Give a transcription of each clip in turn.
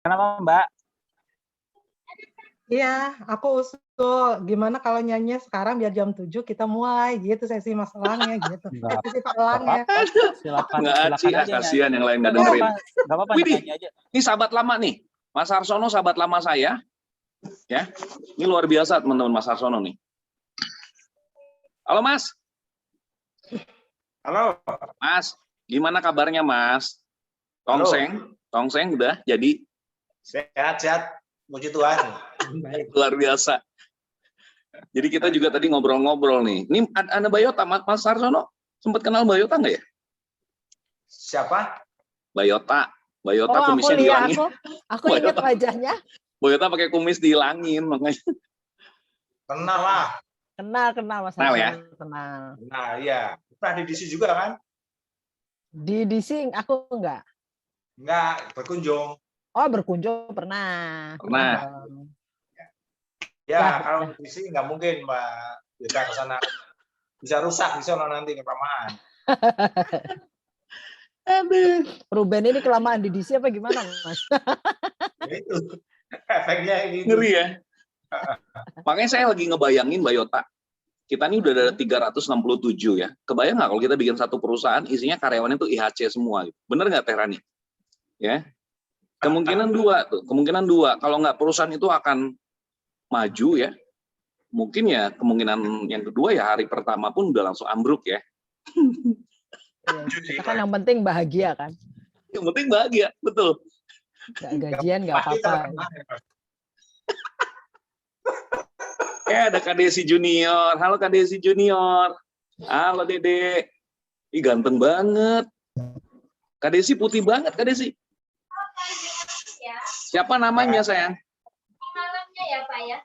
Kenapa Mbak? Iya, aku usul gimana kalau nyanyi sekarang biar jam 7 kita mulai gitu sesi Mas Elangnya gitu. Sesi Pak Elangnya. Silakan. Nggak Aci, Silakan aja. kasihan yang lain nggak dengerin. Enggak apa-apa Widih, nyanyi aja. ini sahabat lama nih. Mas Harsono sahabat lama saya. Ya. Ini luar biasa teman-teman Mas Harsono nih. Halo Mas. Halo. Mas, gimana kabarnya Mas? Tongseng udah jadi? Sehat. Puji Tuhan. Luar biasa. Jadi kita juga tadi ngobrol-ngobrol nih. Ini ada Bayota, Mas Harsono sempat kenal Bayota nggak ya? Siapa? Bayota Oh, kumisnya aku lihat, dihilangin. aku ingat wajahnya. Bayota pakai kumis dihilangin makanya. Kenal lah. Kenal Mas Kenal ya? Harsono, kenal. Nah, iya. Pernah di DC juga kan? Di DC aku enggak. Enggak, berkunjung. Oh, berkunjung pernah. Pernah. Ya, kalau di DC nggak mungkin, Mbak. Kita ke sana. Bisa rusak di sana nanti kelamaan. Aduh. Ruben ini kelamaan di DC apa gimana, Mas? Ya itu. Efeknya gitu. Ngeri ya. Makanya saya lagi ngebayangin Bayota. Kita ini udah ada 367 ya. Kebayang nggak kalau kita bikin satu perusahaan isinya karyawannya itu IHC semua. Bener nggak Teh Rani? Ya. Kemungkinan dua. Kalau nggak perusahaan itu akan maju ya. Mungkin ya kemungkinan yang kedua ya hari pertama pun udah langsung ambruk ya. Ya, kan yang penting bahagia kan. Yang penting bahagia, betul. Nggak gajian nggak apa-apa. Ada Kak Desi Junior. Halo Kak Desi Junior. Halo Dede. Ih ganteng banget. Kak Desi putih banget Kak Desi. Siapa namanya sayang? Namanya ya Pak ya.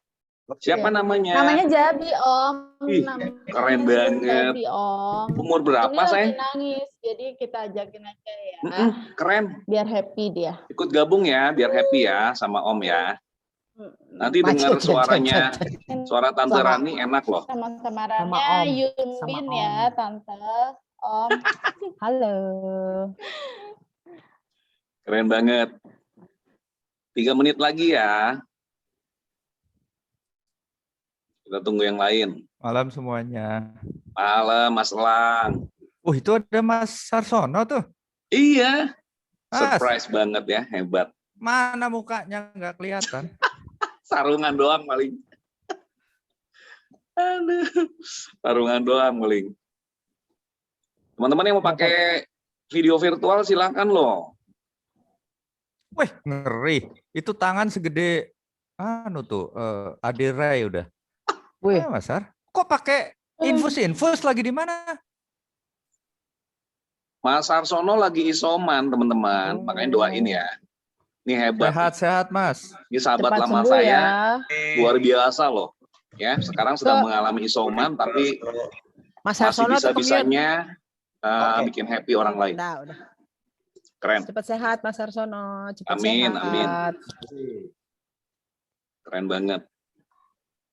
Siapa namanya? Namanya Jabi Om. Ih, keren banget. Jabi Om. Umur berapa Ini sayang? lagi nangis, jadi kita ajakin aja ya. Keren. Biar happy dia. Ikut gabung ya, biar happy ya sama Om ya. Nanti dengar suaranya, suara Tante Rani enak loh. Sama-sama Sama Rania, Om. Yunbin Sama ya, Tante. Om. Halo. Keren banget. 3 menit lagi ya. Kita tunggu yang lain. Malam semuanya. Malam Mas Elang. Itu ada Mas Harsono tuh. Iya. Mas. Surprise banget ya, hebat. Mana mukanya nggak kelihatan. Sarungan doang paling. Aduh. Sarungan doang paling. Teman-teman yang mau pakai video virtual silakan loh. Wih, ngeri. Itu tangan segede Adirai udah. Wih, Mas Har, kok pakai infus lagi di mana? Mas Harsono lagi isoman, teman-teman. Makanya doain ya. Ini hebat. Sehat-sehat, Mas. Ini sahabat cepat lama sembuh saya. ya. Luar biasa loh. Ya, sekarang sedang mengalami isoman tapi Mas masih Harsono tuh bisa-bisanya bikin happy orang lain. Udah. Keren. Cepat sehat Mas Harsono, cepat Amin, sehat. amin. Keren banget.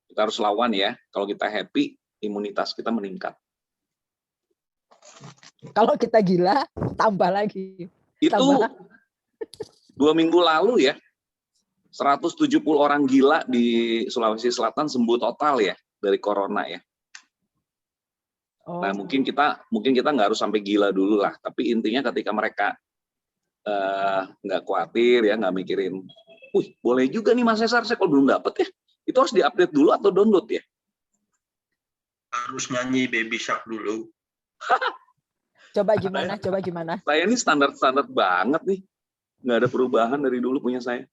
Kita harus lawan ya. Kalau kita happy, imunitas kita meningkat. Kalau kita gila, tambah lagi. Itu Tambah. 2 minggu lalu ya, 170 orang gila di Sulawesi Selatan sembuh total ya dari corona ya. Oh. Nah mungkin kita nggak harus sampai gila dulu lah. Tapi intinya ketika mereka nggak khawatir ya, nggak mikirin, boleh juga nih Mas Cesar, saya kalau belum dapet ya, itu harus diupdate dulu atau download ya? Harus nyanyi Baby Shark dulu. Coba gimana? Saya ini standar banget nih, nggak ada perubahan dari dulu punya saya.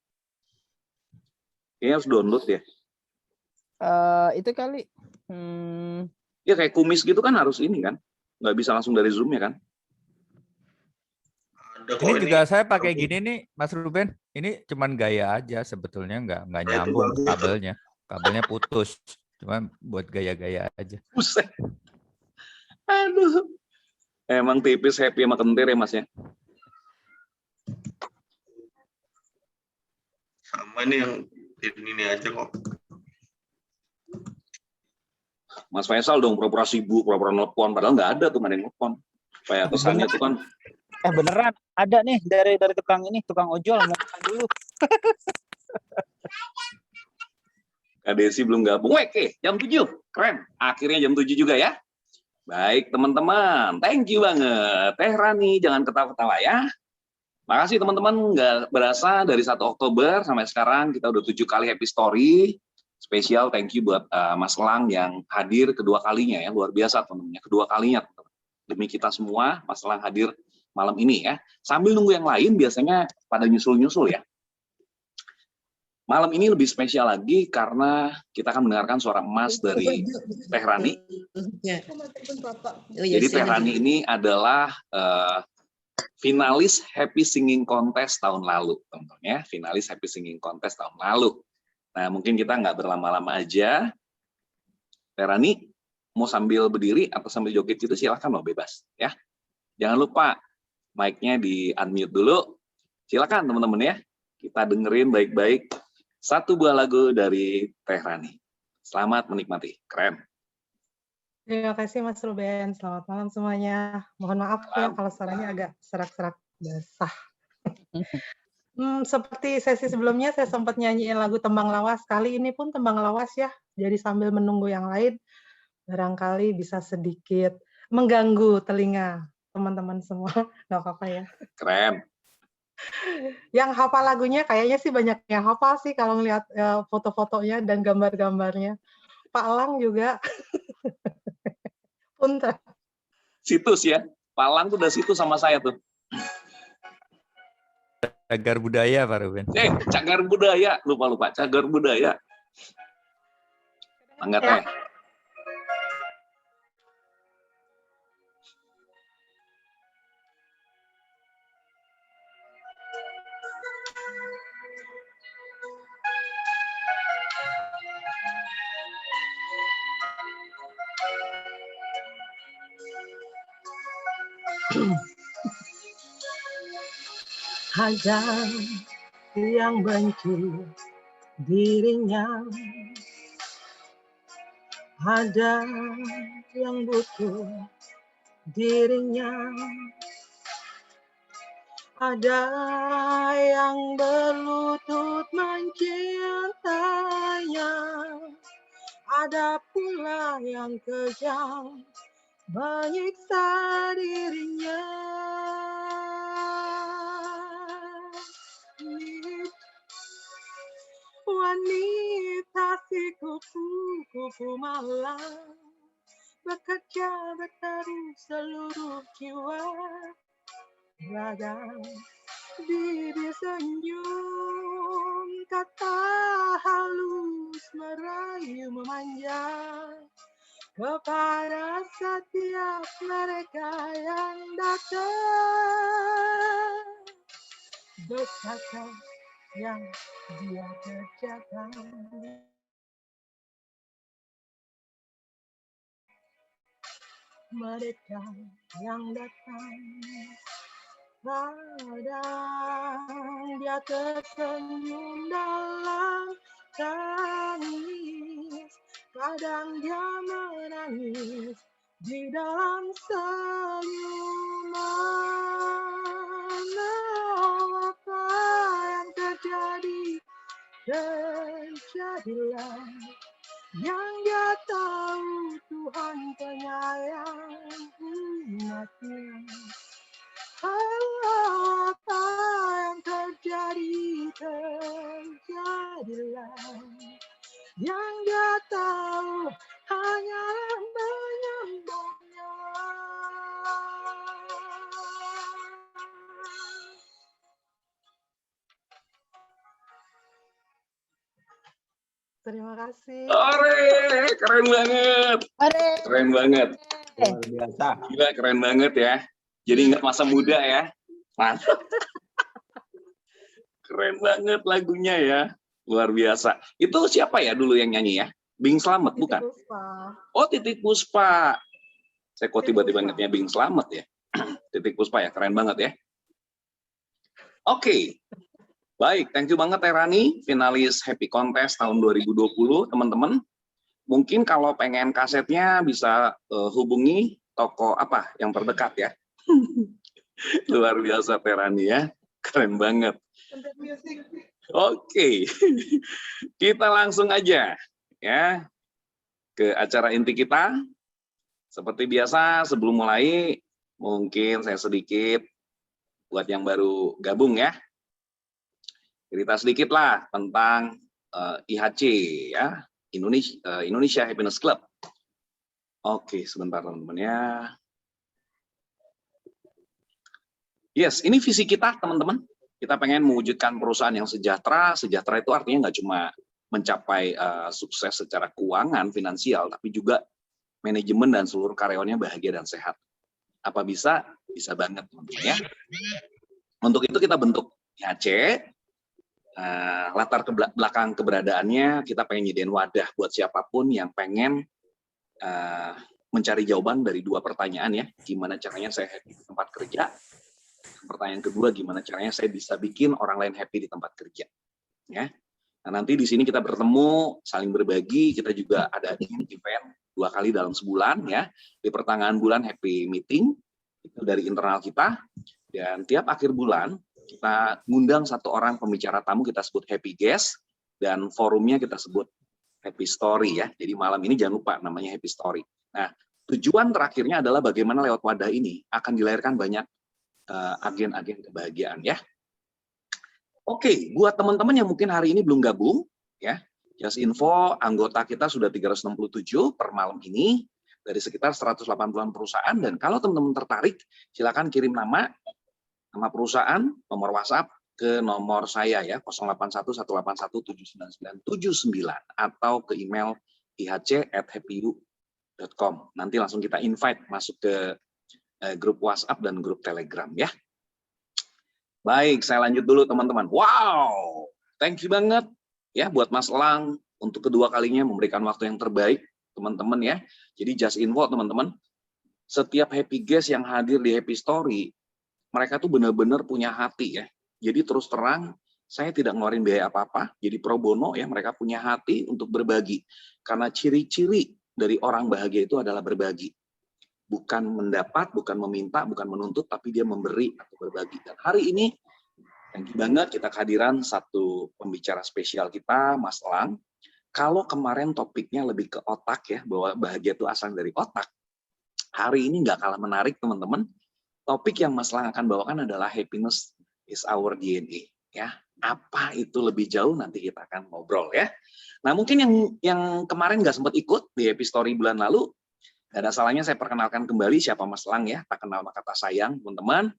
Kayaknya harus download ya. Itu kali. Ya kayak kumis gitu kan harus ini kan, nggak bisa langsung dari Zoom ya kan? Ini juga saya pakai gini nih, Mas Ruben. Ini cuman gaya aja sebetulnya, nggak nyambung kabelnya. Kabelnya putus. Cuma buat gaya-gaya aja. Buset. Aduh. Emang tipis happy sama kentir ya Mas ya? Sama nih yang ini aja kok. Mas Faisal dong pura-pura sibuk, pura-pura nelpon. Padahal nggak ada tuh, nggak ada yang nelpon. Kayak kesannya tuh kan. Beneran ada nih dari tukang ojol mau 10. Kak Desi belum gabung. Oke, jam 7. Keren. Akhirnya jam 7 juga ya. Baik, teman-teman. Thank you banget. Teh Rani, jangan ketawa-ketawa ya. Makasih teman-teman, nggak berasa dari 1 Oktober sampai sekarang kita udah 7 kali happy story. Spesial thank you buat Mas Lang yang hadir kedua kalinya ya. Luar biasa teman-teman. Kedua kalinya teman-teman. Demi kita semua, Mas Lang hadir malam ini ya. Sambil nunggu yang lain biasanya pada nyusul-nyusul ya. Malam ini lebih spesial lagi karena kita akan mendengarkan suara emas dari Teh Rani. Jadi Teh Rani ini adalah finalis Happy Singing Contest tahun lalu, teman-teman ya. Finalis Happy Singing Contest tahun lalu. Nah, mungkin kita nggak berlama-lama aja. Teh Rani mau sambil berdiri atau sambil joget gitu silakan loh, bebas ya. Jangan lupa mic-nya di unmute dulu. Silakan teman-teman ya. Kita dengerin baik-baik. 1 buah lagu dari Teh Rani. Selamat menikmati. Keren. Terima kasih Mas Ruben. Selamat malam semuanya. Mohon maaf ya kalau suaranya agak serak-serak basah. Seperti sesi sebelumnya saya sempat nyanyiin lagu Tembang Lawas. Kali ini pun Tembang Lawas ya. Jadi sambil menunggu yang lain, barangkali bisa sedikit mengganggu telinga teman-teman semua. Nggak apa-apa ya. Keren. Yang hafal lagunya kayaknya sih banyak yang hafal sih kalau ngelihat foto-fotonya dan gambar-gambarnya. Pak Lang juga. Punten. Situs ya. Palang tuh udah situs sama saya tuh. Cagar budaya Pak Ruben. Cagar budaya. Lupa. Cagar budaya. Mangga Teh. Ada yang benci dirinya, ada yang butuh dirinya, ada yang berlutut mencintainya, ada pula yang kejam menyiksa dirinya. Wanita si kupu-kupu malam bekerja bertaruh seluruh jiwa, raga bibir senyum, kata halus merayu memanja kepada setiap mereka yang datang. Betapa yang dia kerjakan, mereka yang datang, kadang dia tersenyum dalam tangis, kadang dia menangis di dalam senyuman. Apa yang terjadi, terjadilah. Yang dia tahu Tuhan penyayang umatnya. Apa yang terjadi, terjadilah. Yang dia tahu hanya menyembahnya. Terima kasih. Ore, keren banget. Keren banget. Luar biasa. Gila, keren banget ya. Jadi ingat masa muda ya. Mantap. Keren banget lagunya ya. Luar biasa. Itu siapa ya dulu yang nyanyi ya? Bing Slamet bukan? Puspa. Oh, Titik Puspa. Saya kok tiba-tiba ingetnya Bing Slamet ya. Titik Puspa ya, keren banget ya. Oke. Baik, thank you banget Teh Rani, finalis Happy Contest tahun 2020, teman-teman. Mungkin kalau pengen kasetnya bisa hubungi toko apa yang terdekat ya. Luar biasa Teh Rani ya, keren banget. Oke, kita langsung aja ya ke acara inti kita. Seperti biasa, sebelum mulai, mungkin saya sedikit buat yang baru gabung ya, cerita sedikit lah tentang IHC ya, Indonesia Happiness Club. Oke, sebentar teman-teman ya. Yes, ini visi kita teman-teman. Kita pengen mewujudkan perusahaan yang sejahtera. Sejahtera itu artinya nggak cuma mencapai sukses secara keuangan, finansial, tapi juga manajemen dan seluruh karyawannya bahagia dan sehat. Apa bisa? Bisa banget teman-teman ya. Untuk itu kita bentuk IHC. Latar belakang keberadaannya, kita pengen nyediain wadah buat siapapun yang pengen mencari jawaban dari dua pertanyaan ya. Gimana caranya saya happy di tempat kerja? Pertanyaan kedua, gimana caranya saya bisa bikin orang lain happy di tempat kerja? Ya. Nah, nanti di sini kita bertemu, saling berbagi. Kita juga ada event 2 kali dalam sebulan ya. Di pertengahan bulan happy meeting itu dari internal kita, dan tiap akhir bulan kita ngundang 1 orang pembicara tamu, kita sebut happy guest, dan forumnya kita sebut happy story ya. Jadi malam ini jangan lupa namanya happy story. Nah, tujuan terakhirnya adalah bagaimana lewat wadah ini akan dilahirkan banyak agen-agen kebahagiaan ya. Oke, buat teman-teman yang mungkin hari ini belum gabung ya, just info, anggota kita sudah 367 per malam ini dari sekitar 180-an perusahaan, dan kalau teman-teman tertarik silakan kirim nama perusahaan, nomor WhatsApp ke nomor saya ya, 0811817999 atau ke email ihc@happyu.com. Nanti langsung kita invite masuk ke grup WhatsApp dan grup Telegram ya. Baik, saya lanjut dulu teman-teman. Wow, thank you banget ya buat Mas Elang untuk kedua kalinya memberikan waktu yang terbaik teman-teman ya. Jadi just info teman-teman, setiap happy guest yang hadir di Happy Story, mereka tuh benar-benar punya hati ya. Jadi terus terang, saya tidak ngeluarin biaya apa-apa, jadi pro bono ya, mereka punya hati untuk berbagi. Karena ciri-ciri dari orang bahagia itu adalah berbagi. Bukan mendapat, bukan meminta, bukan menuntut, tapi dia memberi atau berbagi. Dan hari ini, thank you banget kita kehadiran satu pembicara spesial kita, Mas Elang. Kalau kemarin topiknya lebih ke otak ya, bahwa bahagia itu asal dari otak. Hari ini nggak kalah menarik teman-teman. Topik yang Mas Elang akan bawakan adalah happiness is our DNA. Ya, apa itu lebih jauh nanti kita akan ngobrol ya. Nah mungkin yang kemarin nggak sempat ikut di Happy Story bulan lalu, nggak ada salahnya saya perkenalkan kembali siapa Mas Elang ya, tak kenal maka tak sayang teman-teman.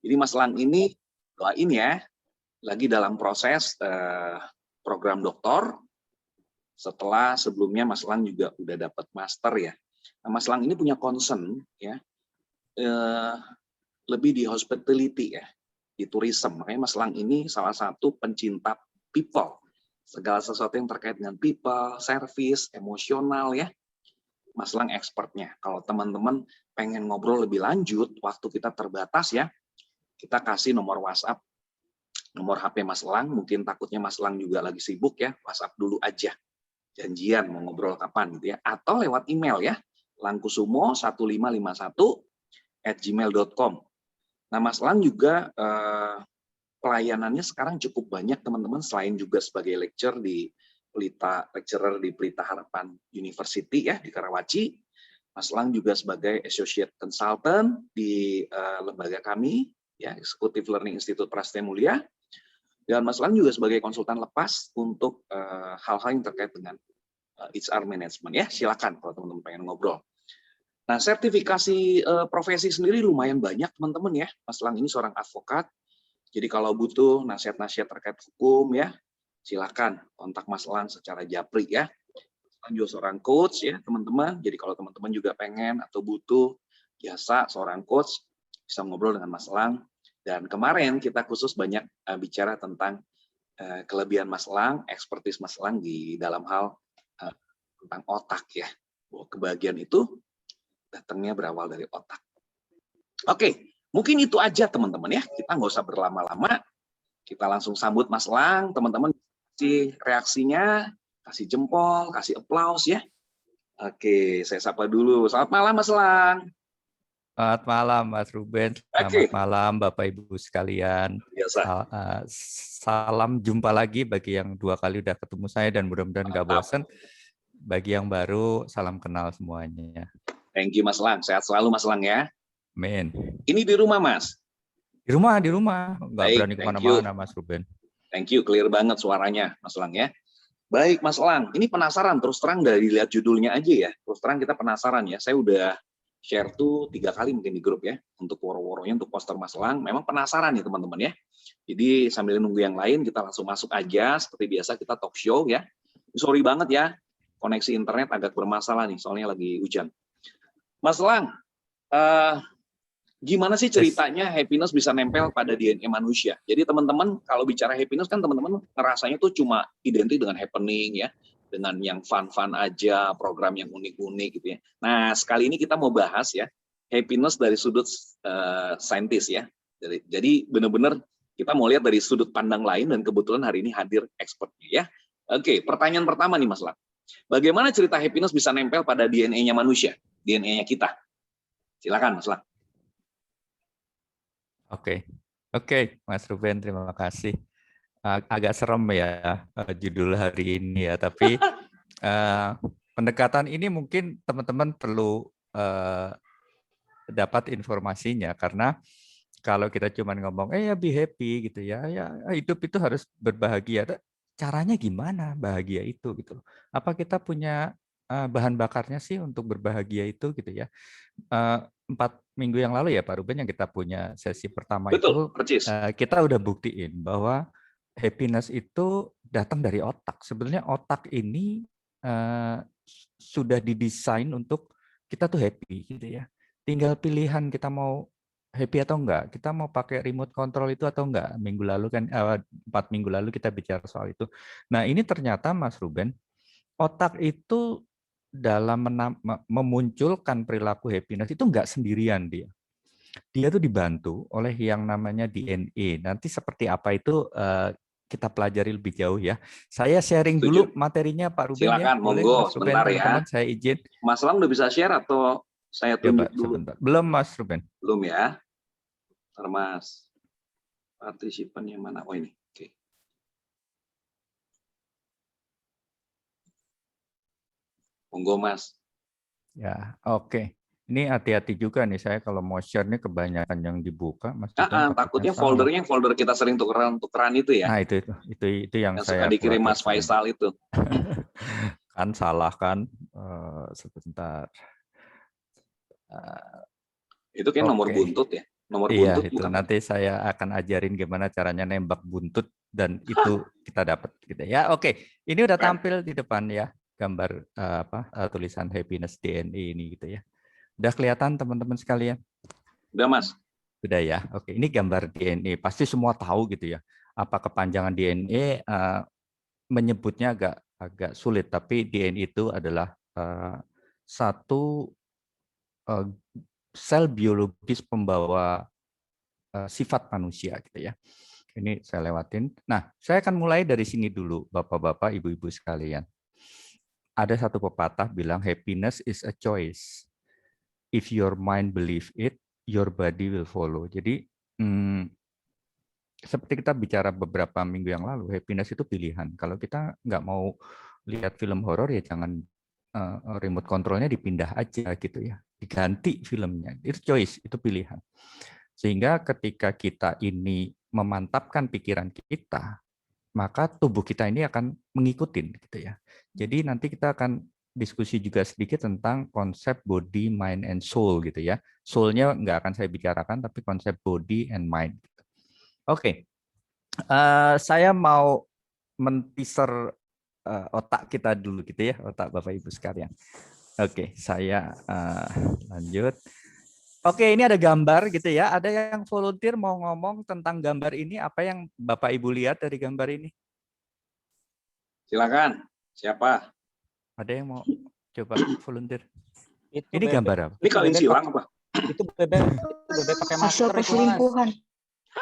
Jadi Mas Elang ini doain ya, lagi dalam proses program doktor. Setelah sebelumnya Mas Elang juga udah dapat master ya. Nah, Mas Elang ini punya concern ya, lebih di hospitality ya, di tourism. Makanya Mas Elang ini salah satu pencinta people, segala sesuatu yang terkait dengan people, service, emosional ya. Mas Elang expertnya. Kalau teman-teman pengen ngobrol lebih lanjut, waktu kita terbatas ya, kita kasih nomor WhatsApp, nomor HP Mas Elang. Mungkin takutnya Mas Elang juga lagi sibuk ya, WhatsApp dulu aja. Janjian mau ngobrol kapan gitu ya. Atau lewat email ya, langkusumo1551@gmail.com. Nah Mas Elang juga pelayanannya sekarang cukup banyak teman-teman, selain juga sebagai lecturer di Pelita Harapan University ya di Karawaci. Mas Elang juga sebagai associate consultant di lembaga kami ya, Executive Learning Institute Prasetya Mulia. Dan Mas Elang juga sebagai konsultan lepas untuk hal-hal yang terkait dengan HR management ya. Silakan kalau teman-teman pengen ngobrol. Nah, sertifikasi profesi sendiri lumayan banyak teman-teman ya. Mas Elang ini seorang advokat. Jadi kalau butuh nasihat-nasihat terkait hukum ya, silakan kontak Mas Elang secara japri ya. Mas juga seorang coach ya teman-teman. Jadi kalau teman-teman juga pengen atau butuh jasa seorang coach, bisa ngobrol dengan Mas Elang. Dan kemarin kita khusus banyak bicara tentang kelebihan Mas Elang, ekspertis Mas Elang di dalam hal tentang otak ya. Bahwa kebahagiaan itu datangnya berawal dari otak. Oke, mungkin itu aja teman-teman ya. Kita nggak usah berlama-lama. Kita langsung sambut Mas Elang, teman-teman. Kasih reaksinya, kasih jempol, kasih aplaus ya. Oke, saya sapa dulu. Selamat malam Mas Elang. Selamat malam Mas Ruben, Oke. selamat malam Bapak Ibu sekalian. Biasa. Salam jumpa lagi bagi yang 2 kali udah ketemu saya dan mudah-mudahan nggak Mantap. bosan. Bagi yang baru, salam kenal semuanya. Thank you Mas Lang. Sehat selalu Mas Lang ya. Amin. Ini di rumah Mas. Di rumah, nggak Baik, berani thank you. kemana-mana Mas Ruben. Thank you, clear banget suaranya Mas Lang ya. Baik Mas Lang, ini penasaran terus terang dari lihat judulnya aja ya. Terus terang kita penasaran ya. Saya udah share tuh 3 kali mungkin di grup ya. Untuk woro-woronya, untuk poster Mas Lang. Memang penasaran nih teman-teman ya. Jadi sambil nunggu yang lain kita langsung masuk aja. Seperti biasa kita talk show ya. Sorry banget ya. Koneksi internet agak bermasalah nih, soalnya lagi hujan. Mas Lang, gimana sih ceritanya happiness bisa nempel pada DNA manusia? Jadi teman-teman kalau bicara happiness kan teman-teman ngerasanya tuh cuma identik dengan happening ya, dengan yang fun-fun aja, program yang unik-unik gitu ya. Nah, sekali ini kita mau bahas ya, happiness dari sudut saintis ya. Jadi benar-benar kita mau lihat dari sudut pandang lain dan kebetulan hari ini hadir expertnya ya. Oke, pertanyaan pertama nih Mas Lang. Bagaimana cerita happiness bisa nempel pada DNA-nya manusia, DNA-nya kita? Silakan Mas Lang. Oke, Mas Ruben, terima kasih. Agak serem ya judul hari ini ya, tapi pendekatan ini mungkin teman-teman perlu dapat informasinya karena kalau kita cuma ngomong ya be happy gitu ya hidup itu harus berbahagia. Caranya gimana bahagia itu gitu? Apa kita punya bahan bakarnya sih untuk berbahagia itu gitu ya? 4 minggu yang lalu ya Pak Ruben yang kita punya sesi pertama. Betul, itu percis. Kita udah buktiin bahwa happiness itu datang dari otak. Sebenarnya otak ini sudah didesain untuk kita tuh happy gitu ya. Tinggal pilihan kita mau happy atau enggak. Kita mau pakai remote control itu atau enggak. 4 minggu lalu kita bicara soal itu. Nah ini ternyata Mas Ruben, otak itu dalam memunculkan perilaku happiness itu enggak sendirian dia. Dia tuh dibantu oleh yang namanya DNA. Nanti seperti apa itu kita pelajari lebih jauh ya. Saya sharing dulu materinya Pak Ruben. Silakan, ya. Boleh, monggo Mas Ruben, sebentar ya. teman-teman, saya izin. Mas Lang udah bisa share atau saya tunjuk dulu? Sebentar. Belum Mas Ruben. Belum ya. Ntar Mas. Partisipan yang mana? Oh ini. Oke. Monggo Mas. Ya, oke. Ini hati-hati juga nih saya kalau mau share nih kebanyakan yang dibuka, Mas. Takutnya foldernya folder kita sering tukeran itu ya. Nah itu yang saya suka dikirim Mas Faisal itu. Kan salah kan? Sebentar. Itu kan nomor buntut ya. Nomor iya, buntut itu bukan. Nanti saya akan ajarin gimana caranya nembak buntut dan itu kita dapat gitu ya. Oke, ini udah tampil di depan ya gambar tulisan happiness DNA ini gitu ya. Udah kelihatan teman-teman sekalian? Udah Mas. Sudah ya. Oke, ini gambar DNA. Pasti semua tahu gitu ya. Apa kepanjangan DNA menyebutnya agak sulit, tapi DNA itu adalah satu sel biologis pembawa sifat manusia gitu ya. Ini saya lewatin. Nah, saya akan mulai dari sini dulu, Bapak-bapak, Ibu-ibu sekalian. Ada satu pepatah bilang happiness is a choice. If your mind believe it, your body will follow. Jadi seperti kita bicara beberapa minggu yang lalu, happiness itu pilihan. Kalau kita nggak mau lihat film horor ya jangan remote controlnya dipindah aja gitu ya, diganti filmnya. Itu choice, itu pilihan. Sehingga ketika kita ini memantapkan pikiran kita, maka tubuh kita ini akan mengikuti gitu ya. Jadi nanti kita akan diskusi juga sedikit tentang konsep body, mind, and soul gitu ya. Soul-nya nggak akan saya bicarakan, tapi konsep body and mind. Oke, saya mau men-teaser otak kita dulu gitu ya, otak Bapak Ibu sekalian. Oke, saya lanjut. Oke, ini ada gambar gitu ya. Ada yang volunteer mau ngomong tentang gambar ini, apa yang Bapak Ibu lihat dari gambar ini? Silakan. Siapa? Ada yang mau coba volunteer? Itu ini gambar apa? Ini kalian silang apa? Itu bebek pakai masker. Hasil perselingkuhan.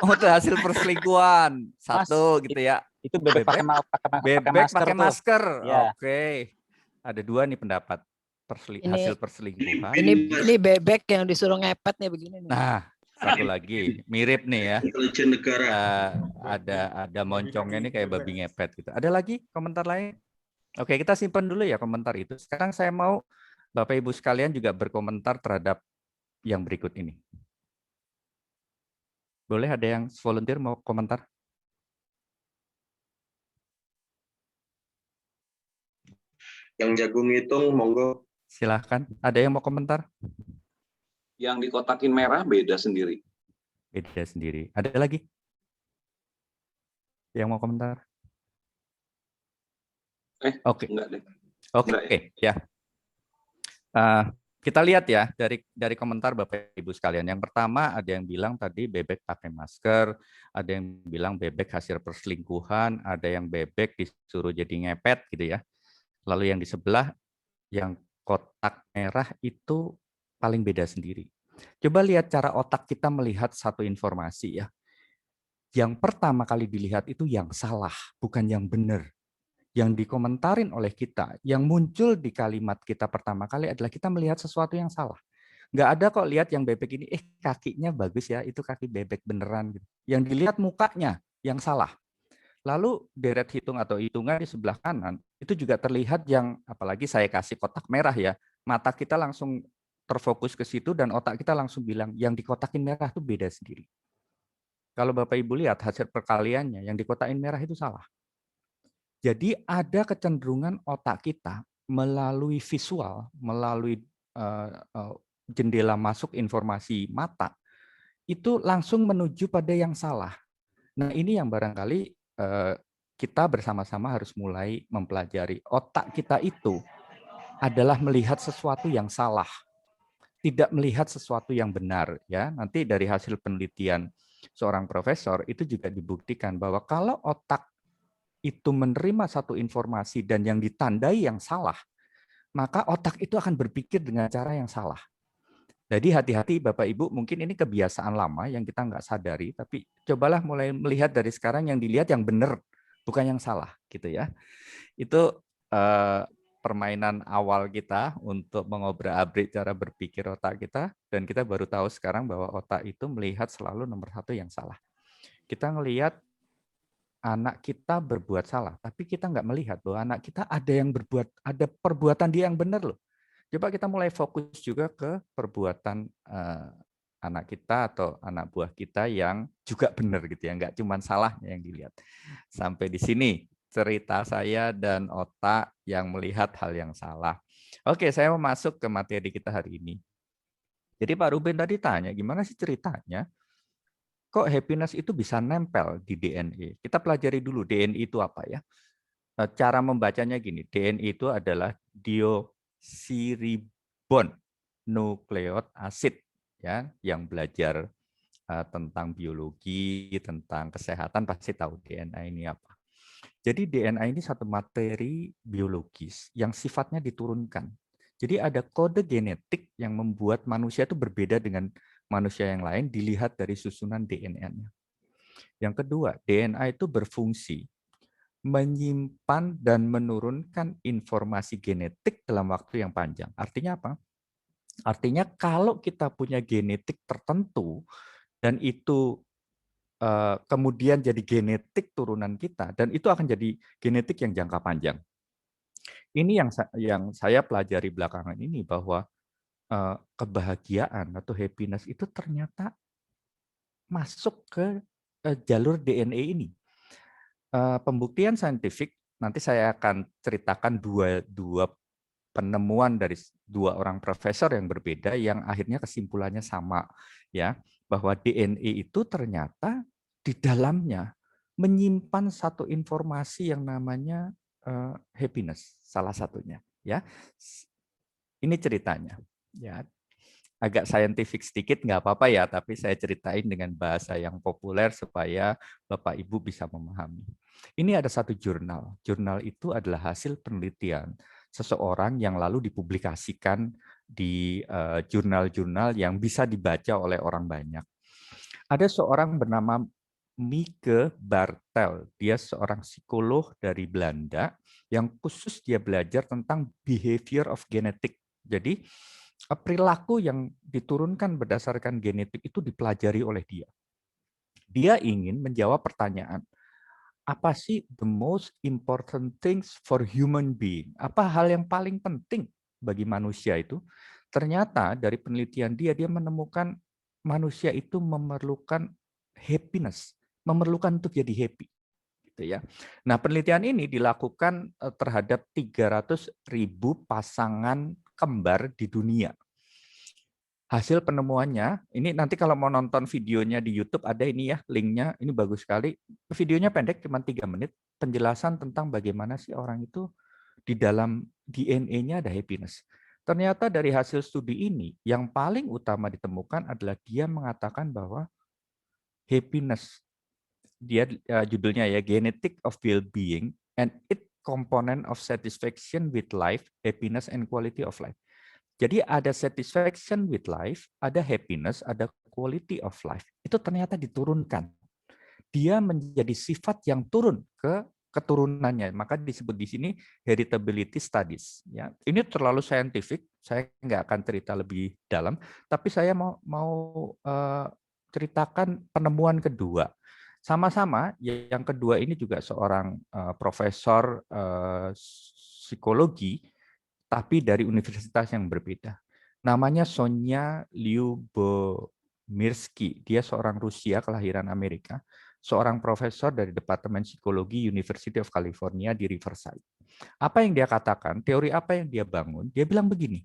Oh, itu hasil perselingkuhan. Satu gitu ya. Itu bebek pakai Bebek pakai masker. Ya. Oke. Ada 2 nih pendapat. hasil perselingkuhan. Ini bebek yang disuruh ngepet nih begini nih. Nah, satu lagi mirip nih ya. Intelijen negara. Ada moncongnya nih kayak babi ngepet gitu. Ada lagi komentar lain? Oke, kita simpan dulu ya komentar itu. Sekarang saya mau Bapak Ibu sekalian juga berkomentar terhadap yang berikut ini. Boleh ada yang volunteer mau komentar? Yang jago ngitung, monggo. Silahkan. Ada yang mau komentar? Yang dikotakin merah beda sendiri. Beda sendiri. Ada lagi? Yang mau komentar? Oke. Enggak deh. Oke, ya. Kita lihat ya dari komentar Bapak Ibu sekalian. Yang pertama ada yang bilang tadi bebek pakai masker, ada yang bilang bebek hasil perselingkuhan, ada yang bebek disuruh jadi ngepet gitu ya. Lalu yang di sebelah yang kotak merah itu paling beda sendiri. Coba lihat cara otak kita melihat satu informasi ya. Yang pertama kali dilihat itu yang salah, bukan yang benar. Yang dikomentarin oleh kita, yang muncul di kalimat kita pertama kali adalah kita melihat sesuatu yang salah. Nggak ada kok lihat yang bebek ini, kakinya bagus ya, itu kaki bebek beneran. Yang dilihat mukanya yang salah. Lalu deret hitung atau hitungan di sebelah kanan, itu juga terlihat yang, apalagi saya kasih kotak merah ya, mata kita langsung terfokus ke situ dan otak kita langsung bilang, yang dikotakin merah itu beda sendiri. Kalau Bapak Ibu lihat hasil perkaliannya, yang dikotakin merah itu salah. Jadi ada kecenderungan otak kita melalui visual, melalui jendela masuk informasi mata, itu langsung menuju pada yang salah. Nah ini yang barangkali kita bersama-sama harus mulai mempelajari. Otak kita itu adalah melihat sesuatu yang salah, tidak melihat sesuatu yang benar. Ya, nanti dari hasil penelitian seorang profesor itu juga dibuktikan bahwa kalau otak itu menerima satu informasi dan yang ditandai yang salah, maka otak itu akan berpikir dengan cara yang salah. Jadi hati-hati Bapak Ibu, mungkin ini kebiasaan lama yang kita nggak sadari, tapi cobalah mulai melihat dari sekarang yang dilihat yang benar, bukan yang salah, gitu ya. Itu permainan awal kita untuk mengobrak-abrik cara berpikir otak kita, dan kita baru tahu sekarang bahwa otak itu melihat selalu nomor satu yang salah. Kita ngelihat anak kita berbuat salah, tapi kita nggak melihat bahwa anak kita ada perbuatan dia yang benar loh. Coba kita mulai fokus juga ke perbuatan anak kita atau anak buah kita yang juga benar gitu ya, nggak cuma salahnya yang dilihat. Sampai di sini cerita saya dan otak yang melihat hal yang salah. Oke, saya mau masuk ke materi kita hari ini. Jadi Pak Ruben tadi tanya, gimana sih ceritanya? Kok happiness itu bisa nempel di DNA? Kita pelajari dulu DNA itu apa ya. Cara membacanya gini, DNA itu adalah deoxyribonucleic acid ya, yang belajar tentang biologi, tentang kesehatan pasti tahu DNA ini apa. Jadi DNA ini satu materi biologis yang sifatnya diturunkan. Jadi ada kode genetik yang membuat manusia itu berbeda dengan manusia yang lain dilihat dari susunan DNA-nya. Yang kedua, DNA itu berfungsi menyimpan dan menurunkan informasi genetik dalam waktu yang panjang. Artinya apa? Artinya kalau kita punya genetik tertentu dan itu kemudian jadi genetik turunan kita, dan itu akan jadi genetik yang jangka panjang. Ini yang saya pelajari belakangan ini, bahwa kebahagiaan atau happiness itu ternyata masuk ke jalur DNA ini. Pembuktian saintifik, nanti saya akan ceritakan dua penemuan dari dua orang profesor yang berbeda yang akhirnya kesimpulannya sama, ya, bahwa DNA itu ternyata di dalamnya menyimpan satu informasi yang namanya happiness, salah satunya, ya. Ini ceritanya, ya. Agak saintifik sedikit nggak apa-apa ya, tapi saya ceritain dengan bahasa yang populer supaya Bapak Ibu bisa memahami. Ini ada satu jurnal. Jurnal itu adalah hasil penelitian seseorang yang lalu dipublikasikan di jurnal-jurnal yang bisa dibaca oleh orang banyak. Ada seorang bernama Mieke Bartel. Dia seorang psikolog dari Belanda yang khusus dia belajar tentang behavior of genetic. Jadi perilaku yang diturunkan berdasarkan genetik itu dipelajari oleh dia. Dia ingin menjawab pertanyaan, apa sih the most important things for human being? Apa hal yang paling penting bagi manusia itu? Ternyata dari penelitian dia menemukan manusia itu memerlukan happiness, memerlukan untuk jadi happy. Gitu ya. Nah, penelitian ini dilakukan terhadap 300.000 pasangan kembar di dunia. Hasil penemuannya, ini nanti kalau mau nonton videonya di YouTube ada ini ya, linknya, ini bagus sekali. Videonya pendek, cuma 3 menit, penjelasan tentang bagaimana sih orang itu di dalam DNA-nya ada happiness. Ternyata dari hasil studi ini, yang paling utama ditemukan adalah dia mengatakan bahwa happiness, dia judulnya ya, Genetic of Well-being and its component of satisfaction with life, happiness and quality of life. Jadi ada satisfaction with life, ada happiness, ada quality of life. Itu ternyata diturunkan. Dia menjadi sifat yang turun ke keturunannya. Maka disebut di sini heritability studies. Ya, ini terlalu saintifik. Saya nggak akan cerita lebih dalam. Tapi saya mau ceritakan penemuan kedua. Sama-sama, yang kedua ini juga seorang profesor psikologi, tapi dari universitas yang berbeda. Namanya Sonia Lyubomirsky. Dia seorang Rusia kelahiran Amerika, seorang profesor dari Departemen Psikologi University of California di Riverside. Apa yang dia katakan, teori apa yang dia bangun, dia bilang begini,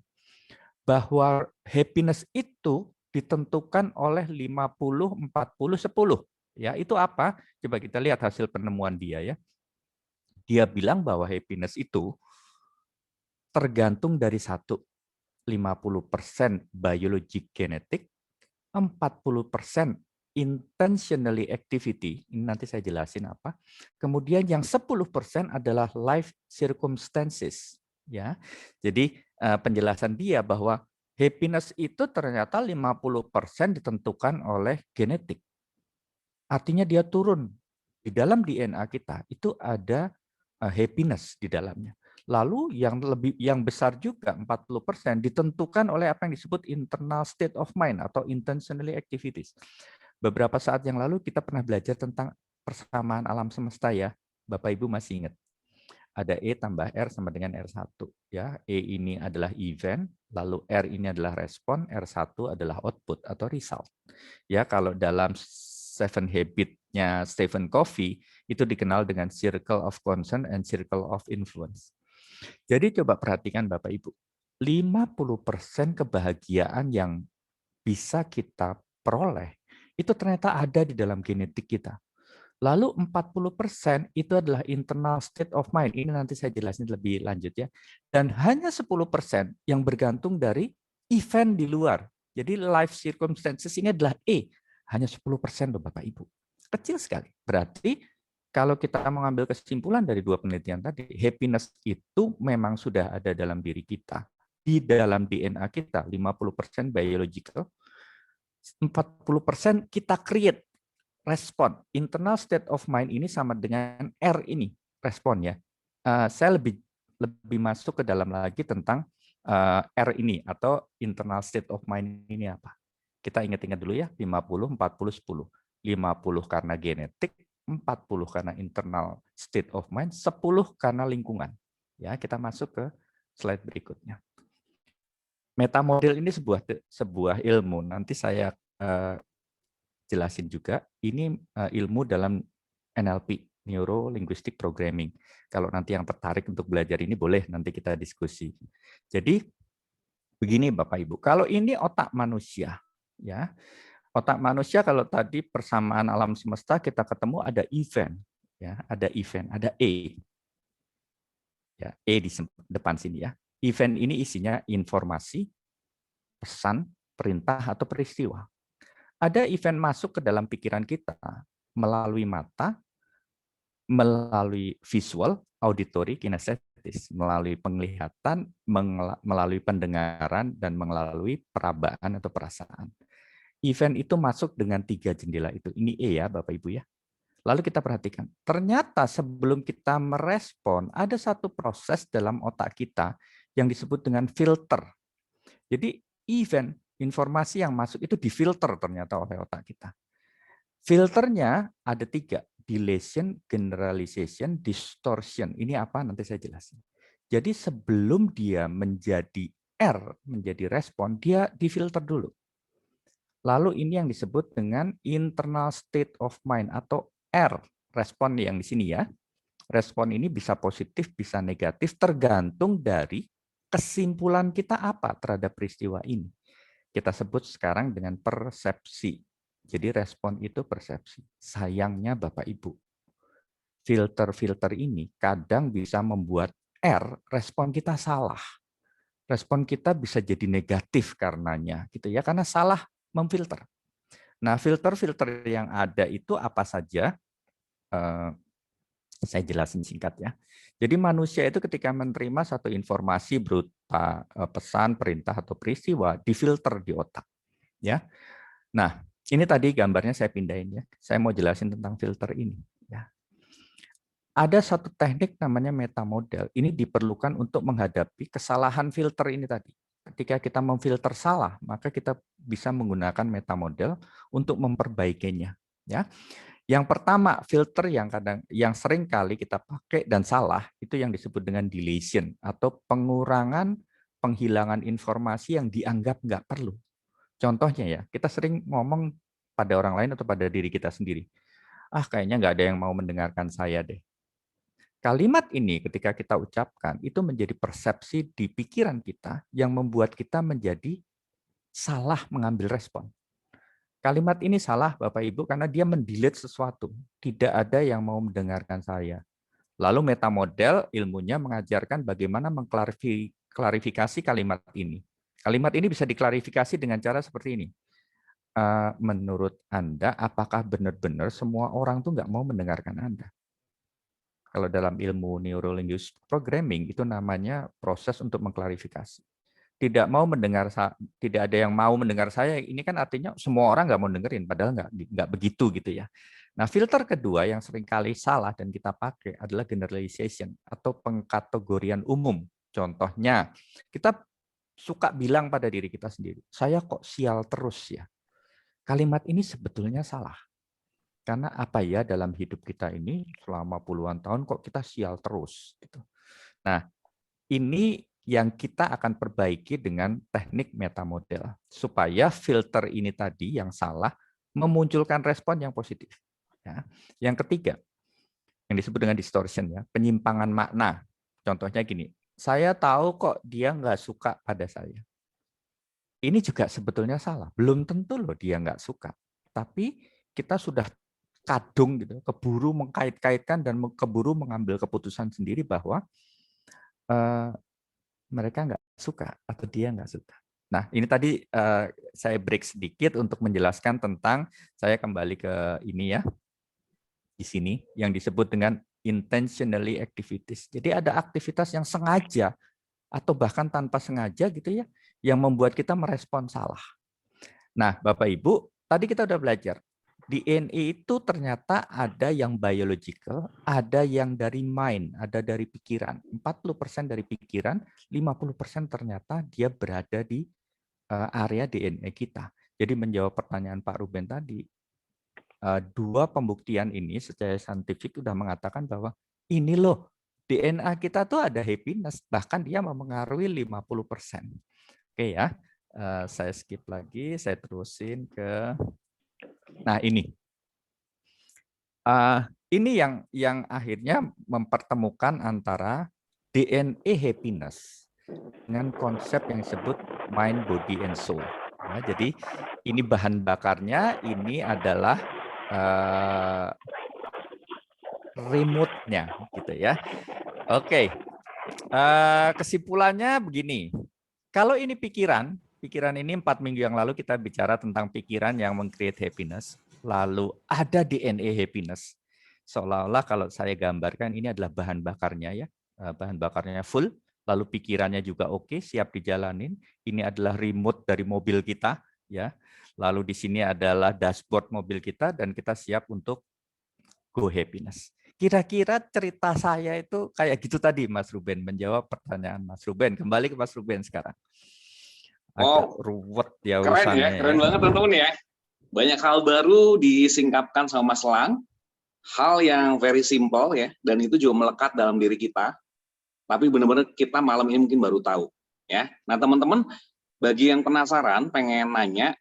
bahwa happiness itu ditentukan oleh 50, 40, 10. Ya, itu apa? Coba kita lihat hasil penemuan dia ya. Dia bilang bahwa happiness itu tergantung dari 50% biologic genetic, 40% intentionally activity, ini nanti saya jelasin apa. Kemudian yang 10% adalah life circumstances, ya. Jadi penjelasan dia bahwa happiness itu ternyata 50% ditentukan oleh genetik. Artinya dia turun di dalam DNA kita itu ada happiness di dalamnya. Lalu yang besar juga 40% ditentukan oleh apa yang disebut internal state of mind atau intentionally activities. Beberapa saat yang lalu kita pernah belajar tentang persamaan alam semesta ya. Bapak Ibu masih ingat. Ada E tambah R sama dengan R1 ya. E ini adalah event, lalu R ini adalah respon, R1 adalah output atau result. Ya, kalau dalam 7 Habits-nya Stephen Covey itu dikenal dengan circle of concern and circle of influence. Jadi coba perhatikan Bapak Ibu, 50% kebahagiaan yang bisa kita peroleh itu ternyata ada di dalam genetik kita. Lalu 40% itu adalah internal state of mind. Ini nanti saya jelasin lebih lanjut ya. Dan hanya 10% yang bergantung dari event di luar. Jadi life circumstances ini adalah E. Hanya 10% loh Bapak Ibu. Kecil sekali. Berarti kalau kita mengambil kesimpulan dari dua penelitian tadi, happiness itu memang sudah ada dalam diri kita. Di dalam DNA kita, 50% biological, 40% kita create, respon. Internal state of mind ini sama dengan R ini, respon ya. Saya lebih masuk ke dalam lagi tentang R ini atau internal state of mind ini apa. Kita ingat-ingat dulu ya, 50, 40, 10. 50 karena genetik, 40 karena internal state of mind, 10 karena lingkungan. Ya, kita masuk ke slide berikutnya. Metamodel ini sebuah ilmu. Nanti saya jelasin juga. Ini ilmu dalam NLP, Neuro Linguistic Programming. Kalau nanti yang tertarik untuk belajar ini boleh nanti kita diskusi. Jadi begini Bapak Ibu, kalau ini otak manusia, ya. Otak manusia kalau tadi persamaan alam semesta kita ketemu ada event, ya, ada event, ada E. Ya, E di depan sini ya. Event ini isinya informasi, pesan, perintah atau peristiwa. Ada event masuk ke dalam pikiran kita melalui mata, melalui visual, auditory, kinestetis, melalui penglihatan, melalui pendengaran, dan melalui perabaan atau perasaan. Event itu masuk dengan 3 jendela itu. Ini E ya Bapak Ibu ya. Lalu kita perhatikan, ternyata sebelum kita merespon, ada satu proses dalam otak kita yang disebut dengan filter. Jadi event, informasi yang masuk itu difilter ternyata oleh otak kita. Filternya ada 3, deletion, generalization, distortion. Ini apa? Nanti saya jelasin. Jadi sebelum dia menjadi R, menjadi respon, dia difilter dulu. Lalu ini yang disebut dengan internal state of mind atau R, respon yang di sini ya. Respon ini bisa positif, bisa negatif, tergantung dari kesimpulan kita apa terhadap peristiwa ini. Kita sebut sekarang dengan persepsi. Jadi respon itu persepsi. Sayangnya Bapak Ibu, filter-filter ini kadang bisa membuat respon kita salah. Respon kita bisa jadi negatif karenanya, gitu ya, karena salah memfilter. Nah, filter-filter yang ada itu apa saja? Saya jelasin singkat ya. Jadi manusia itu ketika menerima satu informasi berupa pesan, perintah atau peristiwa, difilter di otak. Ya. Nah, ini tadi gambarnya saya pindahin ya. Saya mau jelasin tentang filter ini. Ya. Ada satu teknik namanya metamodel. Ini diperlukan untuk menghadapi kesalahan filter ini tadi. Ketika kita memfilter salah, maka kita bisa menggunakan metamodel untuk memperbaikinya. Ya. Yang pertama, filter yang sering kali kita pakai dan salah, itu yang disebut dengan deletion atau penghilangan informasi yang dianggap nggak perlu. Contohnya ya, kita sering ngomong pada orang lain atau pada diri kita sendiri. Kayaknya nggak ada yang mau mendengarkan saya deh. Kalimat ini ketika kita ucapkan, itu menjadi persepsi di pikiran kita yang membuat kita menjadi salah mengambil respon. Kalimat ini salah Bapak Ibu karena dia mendelete sesuatu. Tidak ada yang mau mendengarkan saya. Lalu metamodel ilmunya mengajarkan bagaimana mengklarifikasi kalimat ini. Kalimat ini bisa diklarifikasi dengan cara seperti ini. Menurut Anda, apakah benar-benar semua orang tuh nggak mau mendengarkan Anda? Kalau dalam ilmu neurolinguistic programming itu namanya proses untuk mengklarifikasi. Tidak ada yang mau mendengar saya, ini kan artinya semua orang nggak mau dengerin, padahal nggak begitu gitu ya. Nah, filter kedua yang seringkali salah dan kita pakai adalah generalization atau pengkategorian umum. Contohnya, kita suka bilang pada diri kita sendiri, saya kok sial terus ya. Kalimat ini sebetulnya salah. Karena apa ya dalam hidup kita ini selama puluhan tahun kok kita sial terus gitu. Nah, ini yang kita akan perbaiki dengan teknik metamodel supaya filter ini tadi yang salah memunculkan respon yang positif. Ya. Yang ketiga, yang disebut dengan distortion ya, penyimpangan makna. Contohnya gini, saya tahu kok dia nggak suka pada saya. Ini juga sebetulnya salah. Belum tentu loh dia nggak suka, tapi kita sudah kadung gitu, keburu mengkait-kaitkan dan keburu mengambil keputusan sendiri bahwa mereka nggak suka atau dia nggak suka. Nah, ini tadi saya break sedikit untuk menjelaskan tentang, saya kembali ke ini ya, di sini, yang disebut dengan intentionally activities. Jadi ada aktivitas yang sengaja atau bahkan tanpa sengaja gitu ya, yang membuat kita merespon salah. Nah, Bapak Ibu, tadi kita udah belajar. DNA itu ternyata ada yang biological, ada yang dari mind, ada dari pikiran. 40% dari pikiran, 50% ternyata dia berada di area DNA kita. Jadi menjawab pertanyaan Pak Ruben tadi, dua pembuktian ini secara saintifik sudah mengatakan bahwa ini loh, DNA kita tuh ada happiness, bahkan dia mempengaruhi 50%. Oke ya, saya skip lagi, saya terusin ke... Nah ini yang akhirnya mempertemukan antara DNA happiness dengan konsep yang disebut mind, body, and soul. Ya, jadi ini bahan bakarnya, ini adalah remote-nya, gitu ya. Oke, kesimpulannya begini. Kalau ini pikiran ini 4 minggu yang lalu kita bicara tentang pikiran yang meng-create happiness. Lalu ada DNA happiness. Seolah-olah kalau saya gambarkan ini adalah bahan bakarnya ya. Bahan bakarnya full, lalu pikirannya juga oke, siap dijalanin. Ini adalah remote dari mobil kita ya. Lalu di sini adalah dashboard mobil kita dan kita siap untuk go happiness. Kira-kira cerita saya itu kayak gitu tadi Mas Ruben, menjawab pertanyaan Mas Ruben. Kembali ke Mas Ruben sekarang. agak ruwet ya Keren urusannya ya, keren banget teman-teman ya. Banyak hal baru disingkapkan sama Mas Lang. Hal yang very simple ya, dan itu juga melekat dalam diri kita. Tapi benar-benar kita malam ini mungkin baru tahu ya. Nah teman-teman, bagi yang penasaran, pengen nanya,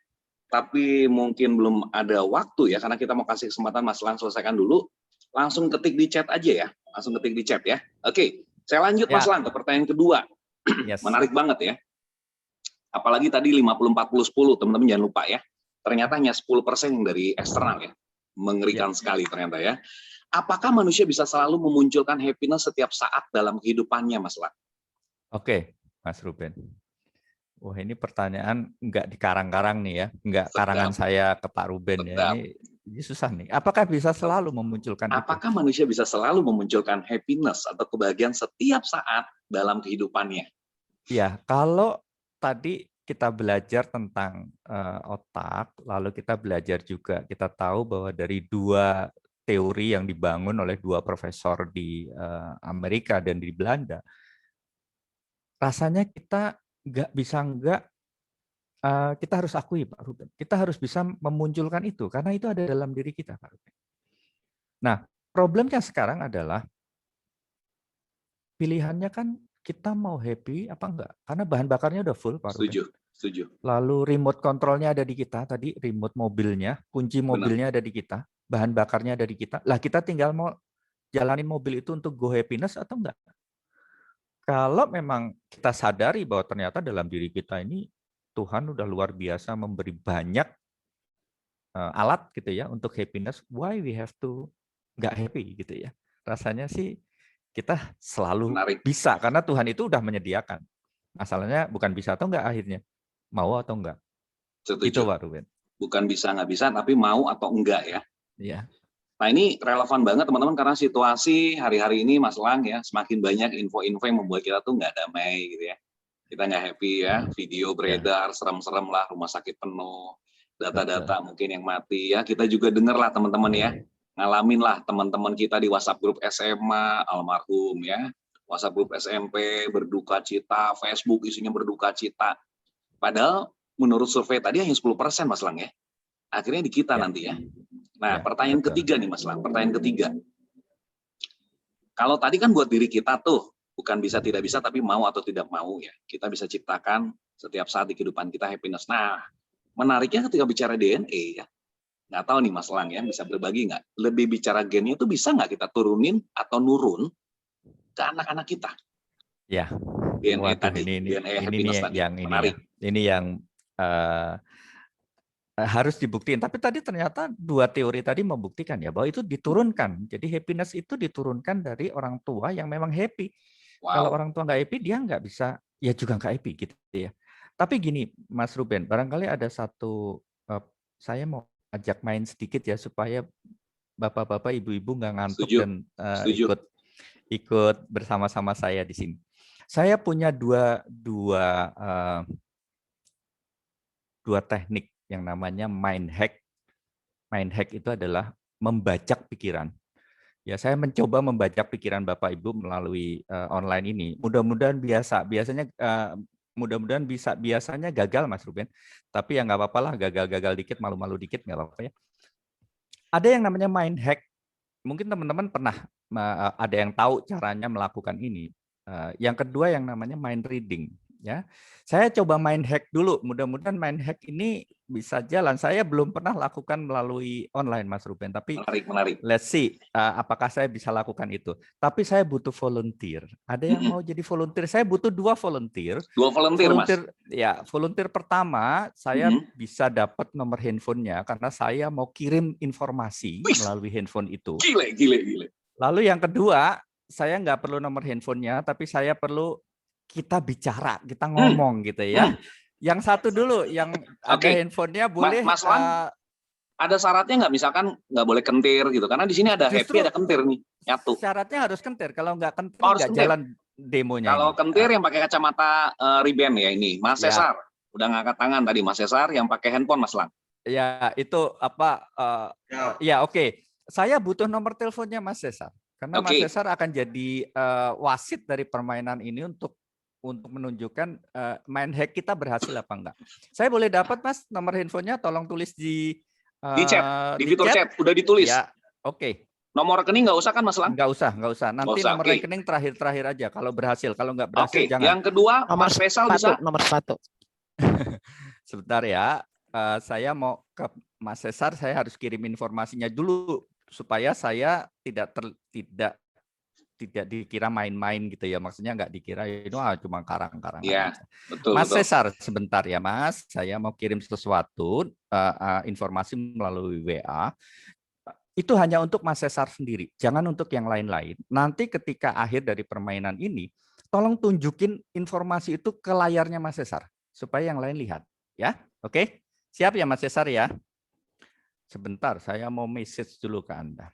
tapi mungkin belum ada waktu ya, karena kita mau kasih kesempatan Mas Lang selesaikan dulu, langsung ketik di chat aja ya. Langsung ketik di chat ya. Oke, saya lanjut Mas Lang ke pertanyaan kedua. Yes. Menarik banget ya. Apalagi tadi 50-40-10, teman-teman jangan lupa ya. Ternyata hanya 10% yang dari eksternal ya. Mengerikan sekali ternyata ya. Apakah manusia bisa selalu memunculkan happiness setiap saat dalam kehidupannya, Mas Lang? Oke, Mas Ruben. Wah, ini pertanyaan nggak dikarang-karang nih ya, nggak karangan saya ke Pak Ruben ya. Ini susah nih. Apakah bisa selalu memunculkan itu? Apakah manusia bisa selalu memunculkan happiness atau kebahagiaan setiap saat dalam kehidupannya? Ya, kalau tadi kita belajar tentang otak, lalu kita belajar juga, kita tahu bahwa dari dua teori yang dibangun oleh dua profesor di Amerika dan di Belanda, rasanya kita kita harus akui Pak Ruben, kita harus bisa memunculkan itu, karena itu ada dalam diri kita Pak Ruben. Nah, problemnya sekarang adalah pilihannya kan kita mau happy apa enggak, karena bahan bakarnya udah full Pak Ruben. Setuju. Lalu remote controlnya ada di kita, tadi remote mobilnya, kunci mobilnya ada di kita, bahan bakarnya ada di kita. Lah kita tinggal mau jalanin mobil itu untuk go happiness atau enggak. Kalau memang kita sadari bahwa ternyata dalam diri kita ini Tuhan udah luar biasa memberi banyak alat gitu ya untuk happiness, why we have to nggak happy gitu ya. Rasanya sih kita selalu bisa karena Tuhan itu udah menyediakan. Masalahnya bukan bisa atau enggak akhirnya. Mau atau enggak. Setuju. Itu Pak Ruben. Bukan bisa nggak bisa, tapi mau atau enggak ya. Iya. Nah ini relevan banget teman-teman karena situasi hari-hari ini Mas Lang ya, semakin banyak info-info yang membuat kita tuh nggak damai gitu ya. Kita nggak happy ya, video beredar, serem-serem lah, rumah sakit penuh, data-data mungkin yang mati ya. Kita juga dengar lah teman-teman ya, ngalamin lah teman-teman kita di WhatsApp grup SMA, almarhum ya, WhatsApp grup SMP, berduka cita, Facebook isinya berduka cita. Padahal menurut survei tadi hanya 10% Mas Lang ya. Akhirnya di kita nanti ya. Nah, pertanyaan ketiga nih Mas Lang, pertanyaan ketiga. Kalau tadi kan buat diri kita tuh, bukan bisa tidak bisa, tapi mau atau tidak mau ya. Kita bisa ciptakan setiap saat di kehidupan kita happiness. Nah, menariknya ketika bicara DNA ya, nggak tahu nih Mas Lang ya, bisa berbagi nggak? Lebih bicara gennya itu bisa nggak kita turunin atau nurun ke anak-anak kita? Ya, DNA waduh, tadi, ini happiness tadi. yang Menarik. ini yang harus dibuktiin. Tapi tadi ternyata dua teori tadi membuktikan ya bahwa itu diturunkan. Jadi happiness itu diturunkan dari orang tua yang memang happy. Kalau orang tua nggak happy, dia nggak bisa, ya juga nggak happy gitu ya. Tapi gini, Mas Ruben, barangkali ada satu, saya mau ajak main sedikit ya supaya bapak-bapak, ibu-ibu nggak ngantuk dan ikut bersama-sama saya di sini. Saya punya dua teknik yang namanya mind hack. Mind hack itu adalah membajak pikiran. Ya, saya mencoba membajak pikiran Bapak Ibu melalui online ini. Mudah-mudahan biasanya gagal Mas Ruben. Tapi ya nggak apa-apa lah, gagal-gagal dikit, malu-malu dikit nggak apa-apa ya. Ada yang namanya mind hack. Mungkin teman-teman pernah ada yang tahu caranya melakukan ini. Yang kedua yang namanya mind reading. Ya, saya coba mind hack dulu. Mudah-mudahan mind hack ini bisa jalan. Saya belum pernah lakukan melalui online, Mas Ruben. Tapi menarik. Let's see, apakah saya bisa lakukan itu. Tapi saya butuh volunteer. Ada yang mau jadi volunteer? Saya butuh 2 volunteer. 2 volunteer, Mas. Ya, volunteer pertama saya bisa dapat nomor handphonenya karena saya mau kirim informasi melalui handphone itu. Gile. Lalu yang kedua, saya nggak perlu nomor handphonenya, tapi saya perlu kita bicara, kita ngomong gitu ya. Yang satu dulu, yang ada handphonenya boleh. Mas Lang, ada syaratnya nggak? Misalkan nggak boleh kentir gitu, karena di sini ada happy, ada kentir nih, nyatu. Syaratnya harus kentir, kalau nggak kentir nggak jalan demonya. Kalau kentir yang pakai kacamata Ray-Ban ya ini, Mas Cesar. Udah ngangkat tangan tadi Mas Cesar yang pakai handphone Mas Lang. Ya itu apa? Ya oke. Saya butuh nomor teleponnya Mas Cesar, karena Mas Cesar akan jadi wasit dari permainan ini untuk untuk menunjukkan main hack kita berhasil apa enggak. Saya boleh dapat Mas nomor handphonenya, tolong tulis di Di chat, di fitur chat udah ditulis. Ya, oke. Nomor rekening nggak usah kan Mas Lang? Nggak usah. Nanti usah, nomor oke. rekening terakhir aja kalau berhasil. Kalau nggak berhasil Oke, jangan. yang kedua Nomor Mas Faisal bisa. Nomor sepatu. Sebentar ya. Saya mau ke Mas Cesar, saya harus kirim informasinya dulu supaya saya tidak dikira main-main gitu ya. Maksudnya nggak dikira itu cuma karang-karangan. Iya, aja. betul. Mas betul. Cesar, sebentar ya Mas. Saya mau kirim sesuatu, informasi melalui WA. Itu hanya untuk Mas Cesar sendiri. Jangan untuk yang lain-lain. Nanti ketika akhir dari permainan ini, tolong tunjukin informasi itu ke layarnya Mas Cesar. Supaya yang lain lihat. Ya, oke? Siap ya Mas Cesar ya? Sebentar, saya mau message dulu ke Anda.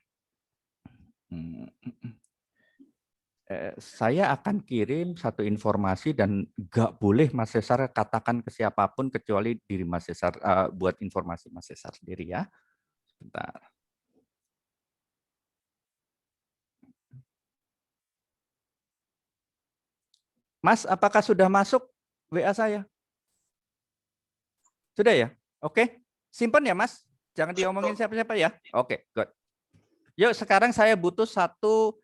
Saya akan kirim satu informasi dan nggak boleh Mas Cesar katakan ke siapapun kecuali diri Mas Cesar, buat informasi Mas Cesar sendiri ya. Sebentar. Mas, apakah sudah masuk WA saya? Sudah ya? Oke. Simpan ya Mas. Jangan diomongin siapa-siapa ya. Oke, good. Yuk, sekarang saya butuh satu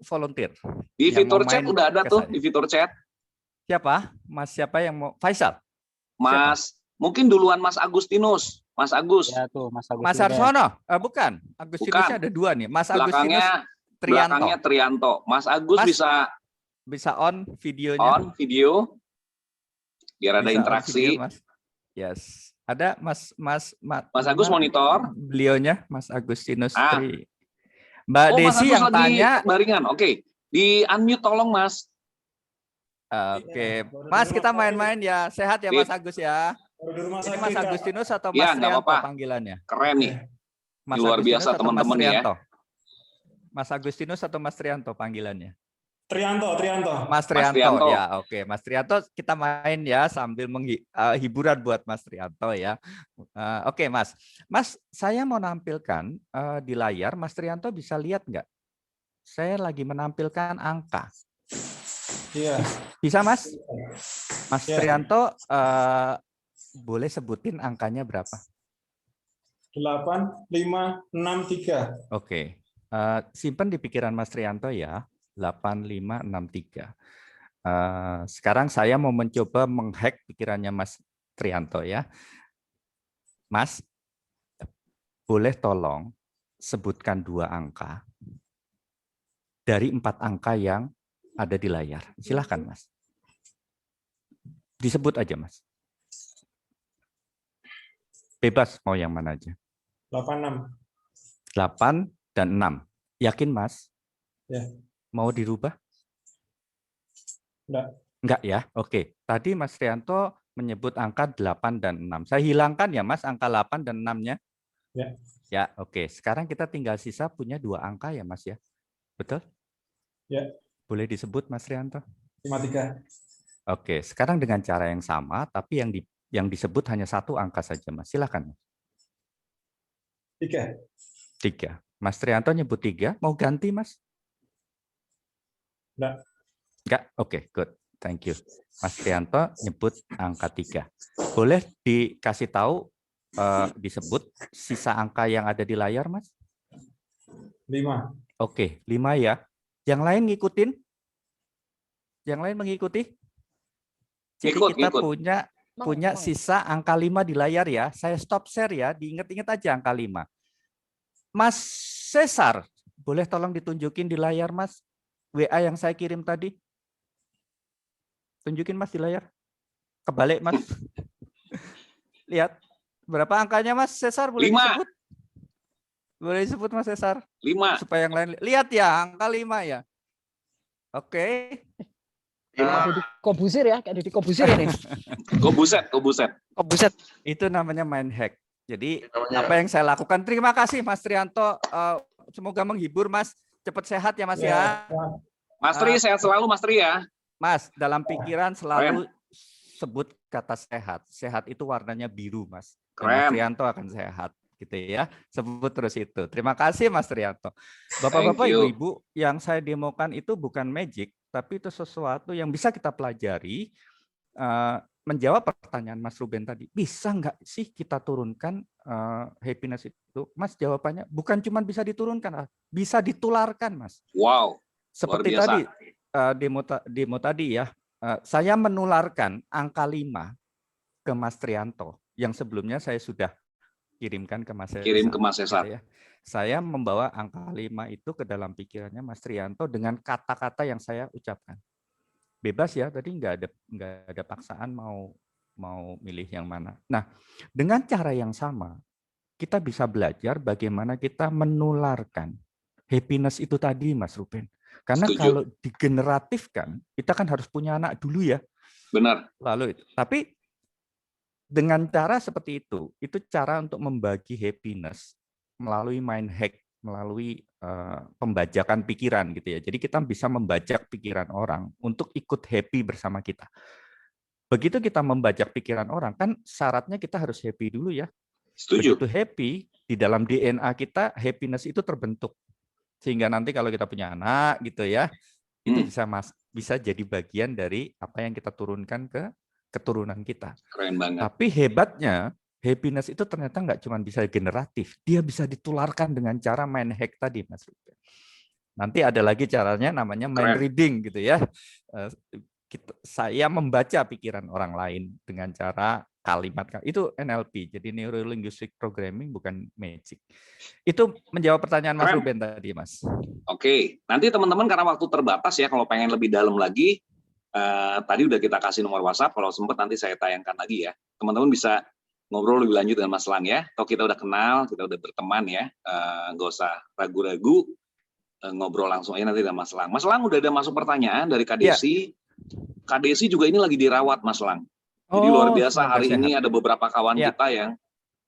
volunteer. Di yang fitur mau chat main udah ada ke tuh, saya. di fitur chat. Siapa? Mas siapa yang mau? Faisal? Mas, mungkin duluan Mas Agustinus. Mas Agus. Ya tuh Mas Agus. Mas Arsono? Bukan. Agustinusnya ada dua nih. Mas Agustinus Belakangnya Trianto. Mas Agus Mas, bisa on videonya. on video. Biar ada Bisa on interaksi. video, Mas. Yes. Ada Mas Agus monitor. Beliaunya Mas Agustinus Ah. Tri. Mbak Mas Desi Agus yang lagi tanya. baringan. Oke. Di unmute tolong Mas. Oke, Mas kita main-main ya. Sehat ya Mas Agus ya. Ini Mas Agustinus atau Ya, Mas nggak Trianto apa-apa. panggilannya? Keren nih. Mas Luar Agustinus biasa atau Mas teman-teman ya. Trianto? Mas Agustinus atau Mas Trianto panggilannya? Trianto. Mas Trianto. Trianto. Ya, oke. Mas Trianto kita main ya sambil hiburan buat Mas Trianto ya. Oke, Mas. Mas, saya mau nampilkan di layar. Mas Trianto bisa lihat nggak? Saya lagi menampilkan angka. Iya. Bisa, Mas? Mas Ya. Trianto boleh sebutin angkanya berapa? 8, 5, 6, 3. Oke. Simpan di pikiran Mas Trianto ya. 8563. Sekarang saya mau mencoba menghack pikirannya Mas Trianto ya. Mas, boleh tolong sebutkan 2 angka dari 4 angka yang ada di layar. Silahkan Mas. Disebut aja Mas. Bebas mau yang mana aja. 86. 8 dan 6. Yakin Mas? Ya. Mau dirubah? Enggak ya? Oke. Tadi Mas Trianto menyebut angka 8 dan 6. Saya hilangkan ya Mas angka 8 dan 6-nya. Ya. Ya, oke. Sekarang kita tinggal sisa punya 2 angka ya Mas ya. Betul? Ya. Boleh disebut Mas Trianto? 53. Oke, sekarang dengan cara yang sama tapi yang disebut hanya 1 angka saja Mas. Silakan. 3. 3. Mas Trianto nyebut 3, mau ganti Mas? Enggak? Oke, good. Thank you. Mas Trianto nyebut angka 3. Boleh dikasih tahu, disebut sisa angka yang ada di layar, Mas? 5. Oke, 5 ya. Yang lain ngikutin? Yang lain mengikuti? Jadi kita punya sisa angka 5 di layar ya. Saya stop share ya, diingat-ingat aja angka 5. Mas Cesar, boleh tolong ditunjukin di layar Mas? WA yang saya kirim tadi. Tunjukin Mas di layar. Kebalik Mas. Lihat. Berapa angkanya Mas Cesar? Boleh 5. disebut? Boleh disebut Mas Cesar? 5. Supaya yang lain lihat ya, angka 5 ya. Oke. Kobusir ya, kayak di Kobusir ini. Kobuset. Itu namanya main hack. Jadi apa yang saya lakukan? Terima kasih Mas Trianto. Semoga menghibur Mas. Cepat sehat ya Mas ya. Mas Tri sehat selalu Mas Tri ya. Mas, dalam pikiran selalu sebut kata sehat. Sehat itu warnanya biru Mas. Dan Mas Trianto akan sehat. gitu ya. Sebut terus itu. Terima kasih Mas Trianto. Bapak-bapak, Thank you. ibu-ibu, yang saya demokan itu bukan magic, tapi itu sesuatu yang bisa kita pelajari. Menjawab pertanyaan Mas Ruben tadi, bisa nggak sih kita turunkan happiness itu? Mas, jawabannya bukan cuma bisa diturunkan, bisa ditularkan, Mas. Wow, Seperti biasa. tadi demo tadi ya, saya menularkan angka 5 ke Mas Trianto yang sebelumnya saya sudah kirimkan ke Mas Cesar. Kirim ke Mas Cesar. Gitu ya. Saya membawa angka 5 itu ke dalam pikirannya Mas Trianto dengan kata-kata yang saya ucapkan. Bebas ya, tadi nggak ada paksaan mau milih yang mana. Nah, dengan cara yang sama kita bisa belajar bagaimana kita menularkan happiness itu tadi, Mas Ruben. Karena Setuju. kalau digeneratifkan, kita kan harus punya anak dulu ya. Benar. Lalu tapi dengan cara seperti itu cara untuk membagi happiness melalui mind hack, melalui pembajakan pikiran gitu ya. Jadi kita bisa membajak pikiran orang untuk ikut happy bersama kita. Begitu kita membajak pikiran orang, kan syaratnya kita harus happy dulu ya. Setuju. Begitu happy, di dalam DNA kita happiness itu terbentuk. Sehingga nanti kalau kita punya anak gitu ya, itu bisa jadi bagian dari apa yang kita turunkan ke keturunan kita. Keren banget. Tapi hebatnya, happiness itu ternyata nggak cuma bisa generatif, dia bisa ditularkan dengan cara mind hack tadi, Mas. Nanti ada lagi caranya namanya mind reading gitu ya. Saya membaca pikiran orang lain dengan cara kalimat, itu NLP, jadi Neuro Linguistic Programming, bukan magic. Itu menjawab pertanyaan Mas Ruben tadi, Mas. Oke, nanti teman-teman karena waktu terbatas ya, kalau pengen lebih dalam lagi, tadi udah kita kasih nomor WhatsApp, kalau sempat nanti saya tayangkan lagi ya. Teman-teman bisa ngobrol lebih lanjut dengan Mas Lang ya. Kalau kita udah kenal, kita udah berteman ya, nggak usah ragu-ragu, ngobrol langsung aja nanti dengan Mas Lang. Mas Lang udah ada masuk pertanyaan dari Kak Desi. Kak Desi juga ini lagi dirawat, Mas Lang. Jadi luar biasa, hari ini ada beberapa kawan kita yang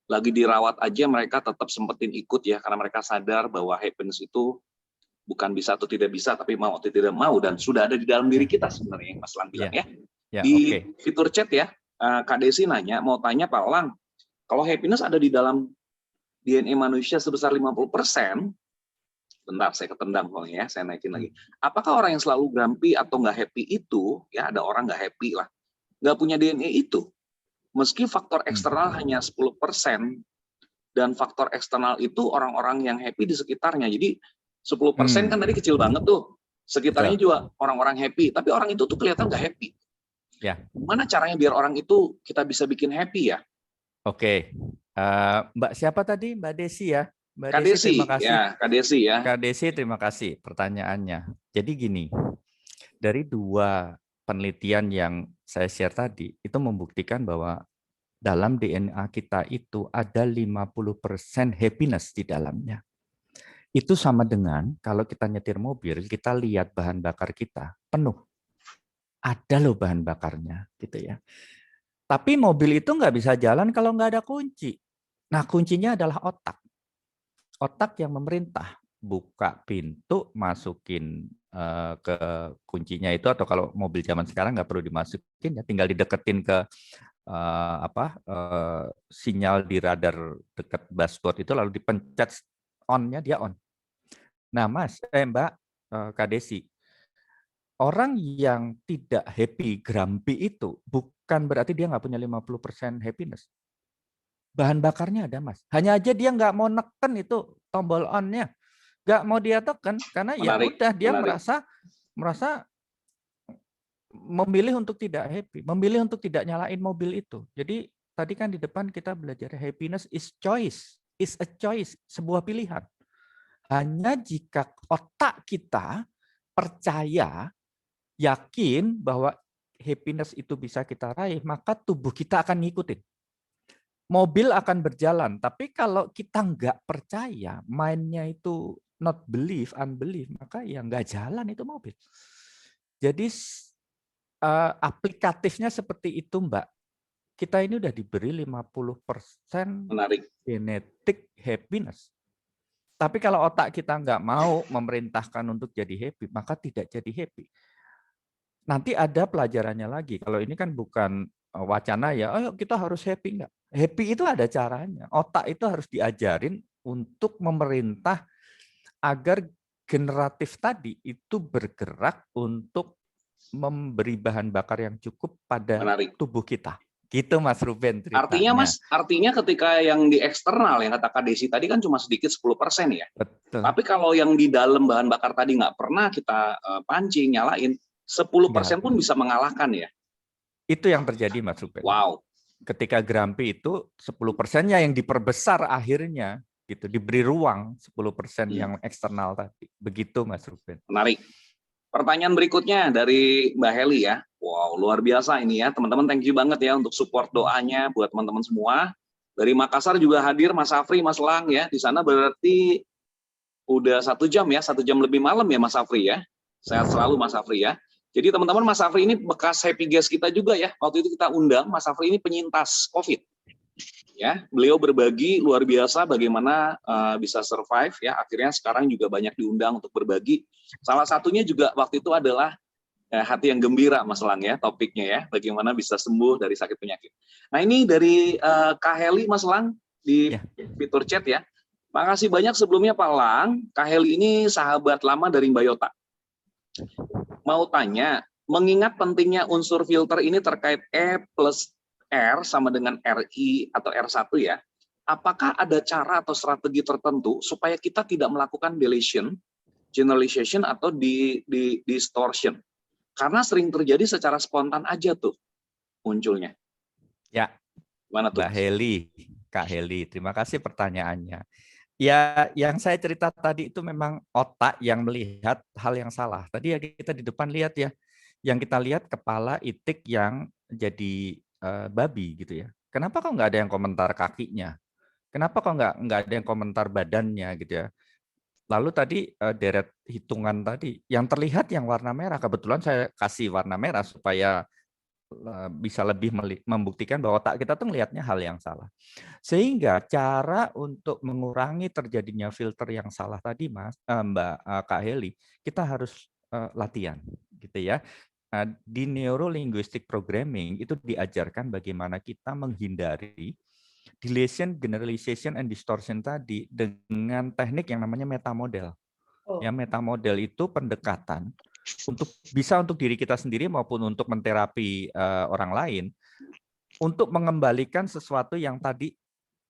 lagi dirawat aja, mereka tetap sempetin ikut ya, karena mereka sadar bahwa happiness itu bukan bisa atau tidak bisa, tapi mau atau tidak mau, dan sudah ada di dalam diri kita sebenarnya, yang Mas Lang bilang ya. Di fitur chat ya, Kak Desi nanya, mau tanya Pak Lang, kalau happiness ada di dalam DNA manusia sebesar 50%, bentar saya ketendang soalnya ya, saya naikin lagi. Apakah orang yang selalu grumpy atau nggak happy itu, ya ada orang nggak happy lah, nggak punya DNA itu? Meski faktor eksternal hanya 10%, dan faktor eksternal itu orang-orang yang happy di sekitarnya. Jadi 10% kan tadi kecil banget tuh. Sekitarnya juga orang-orang happy, tapi orang itu tuh kelihatan nggak happy. Ya. Gimana caranya biar orang itu kita bisa bikin happy ya? Oke. Mbak siapa tadi? Mbak Desi ya? Kak Desi, terima kasih. Ya, Kak Desi ya. Kak Desi, terima kasih pertanyaannya. Jadi gini, dari 2 penelitian yang saya share tadi, itu membuktikan bahwa dalam DNA kita itu ada 50% happiness di dalamnya. Itu sama dengan kalau kita nyetir mobil, kita lihat bahan bakar kita penuh. Ada loh bahan bakarnya, gitu ya. Tapi mobil itu nggak bisa jalan kalau nggak ada kunci. Nah, kuncinya adalah otak. Otak yang memerintah, buka pintu, masukin ke kuncinya itu, atau kalau mobil zaman sekarang nggak perlu dimasukin, ya tinggal dideketin ke sinyal di radar dekat dashboard itu, lalu dipencet on-nya, dia on. Nah, Mbak Kak Desi, orang yang tidak happy, grumpy itu bukan berarti dia nggak punya 50% happiness. Bahan bakarnya ada, Mas. Hanya aja dia nggak mau neken itu tombol on-nya. Nggak mau dia tekan, karena ya udah dia merasa memilih untuk tidak happy, memilih untuk tidak nyalain mobil itu. Jadi tadi kan di depan kita belajar happiness is choice, is a choice, sebuah pilihan. Hanya jika otak kita percaya, yakin bahwa happiness itu bisa kita raih, maka tubuh kita akan ngikutin. Mobil akan berjalan, tapi kalau kita nggak percaya, mind-nya itu not believe, unbelief, maka ya nggak jalan itu mobil. Jadi aplikatifnya seperti itu, Mbak. Kita ini udah diberi 50% genetik happiness. Tapi kalau otak kita nggak mau memerintahkan untuk jadi happy, maka tidak jadi happy. Nanti ada pelajarannya lagi. Kalau ini kan bukan wacana ya, ayo kita harus happy, enggak. Happy itu ada caranya. Otak itu harus diajarin untuk memerintah agar generatif tadi itu bergerak untuk memberi bahan bakar yang cukup pada Menarik. tubuh kita. Gitu Mas Ruben ceritanya. Artinya Mas, artinya ketika yang di eksternal yang kata Kak Desi tadi kan cuma sedikit 10% ya. Betul. Tapi kalau yang di dalam bahan bakar tadi nggak pernah kita pancing, nyalain, 10% pun bisa mengalahkan ya. Itu yang terjadi Mas Ruben. Wow. Ketika Grumpy itu 10%-nya yang diperbesar akhirnya gitu, diberi ruang 10% yang eksternal tadi. Begitu Mas Ruben. Menarik. Pertanyaan berikutnya dari Mbak Heli ya. Wow, luar biasa ini ya. Teman-teman thank you banget ya untuk support doanya buat teman-teman semua. Dari Makassar juga hadir Mas Afri, Mas Lang ya. Di sana berarti udah 1 jam ya, 1 jam lebih malam ya Mas Afri ya. Sehat selalu Mas Afri ya. Jadi teman-teman, Mas Afri ini bekas happy guest kita juga ya. Waktu itu kita undang Mas Afri ini penyintas COVID. Ya, beliau berbagi luar biasa bagaimana bisa survive ya. Akhirnya sekarang juga banyak diundang untuk berbagi. Salah satunya juga waktu itu adalah hati yang gembira Mas Lang ya, topiknya ya, bagaimana bisa sembuh dari sakit penyakit. Nah ini dari Kak Heli Mas Lang di fitur chat ya. Makasih banyak sebelumnya Pak Lang. Kak Heli ini sahabat lama dari Mbak Yota. Mau tanya, mengingat pentingnya unsur filter ini terkait E plus R sama dengan RI atau R1 ya, apakah ada cara atau strategi tertentu supaya kita tidak melakukan deletion, generalization, atau distortion? Karena sering terjadi secara spontan aja tuh munculnya. Ya, gimana tuh? Kak Heli, terima kasih pertanyaannya. Ya, yang saya cerita tadi itu memang otak yang melihat hal yang salah. Tadi ya kita di depan lihat ya, yang kita lihat kepala itik yang jadi babi gitu ya. Kenapa kok nggak ada yang komentar kakinya? Kenapa kok nggak ada yang komentar badannya gitu ya? Lalu tadi deret hitungan tadi, yang terlihat yang warna merah, kebetulan saya kasih warna merah supaya bisa lebih membuktikan bahwa otak kita tuh ngelihatnya hal yang salah. Sehingga cara untuk mengurangi terjadinya filter yang salah tadi, Mbak Kak Heli, kita harus latihan, gitu ya. Di neurolinguistic programming itu diajarkan bagaimana kita menghindari deletion, generalization, and distortion tadi dengan teknik yang namanya metamodel. Ya, metamodel itu pendekatan untuk diri kita sendiri maupun untuk menterapi orang lain untuk mengembalikan sesuatu yang tadi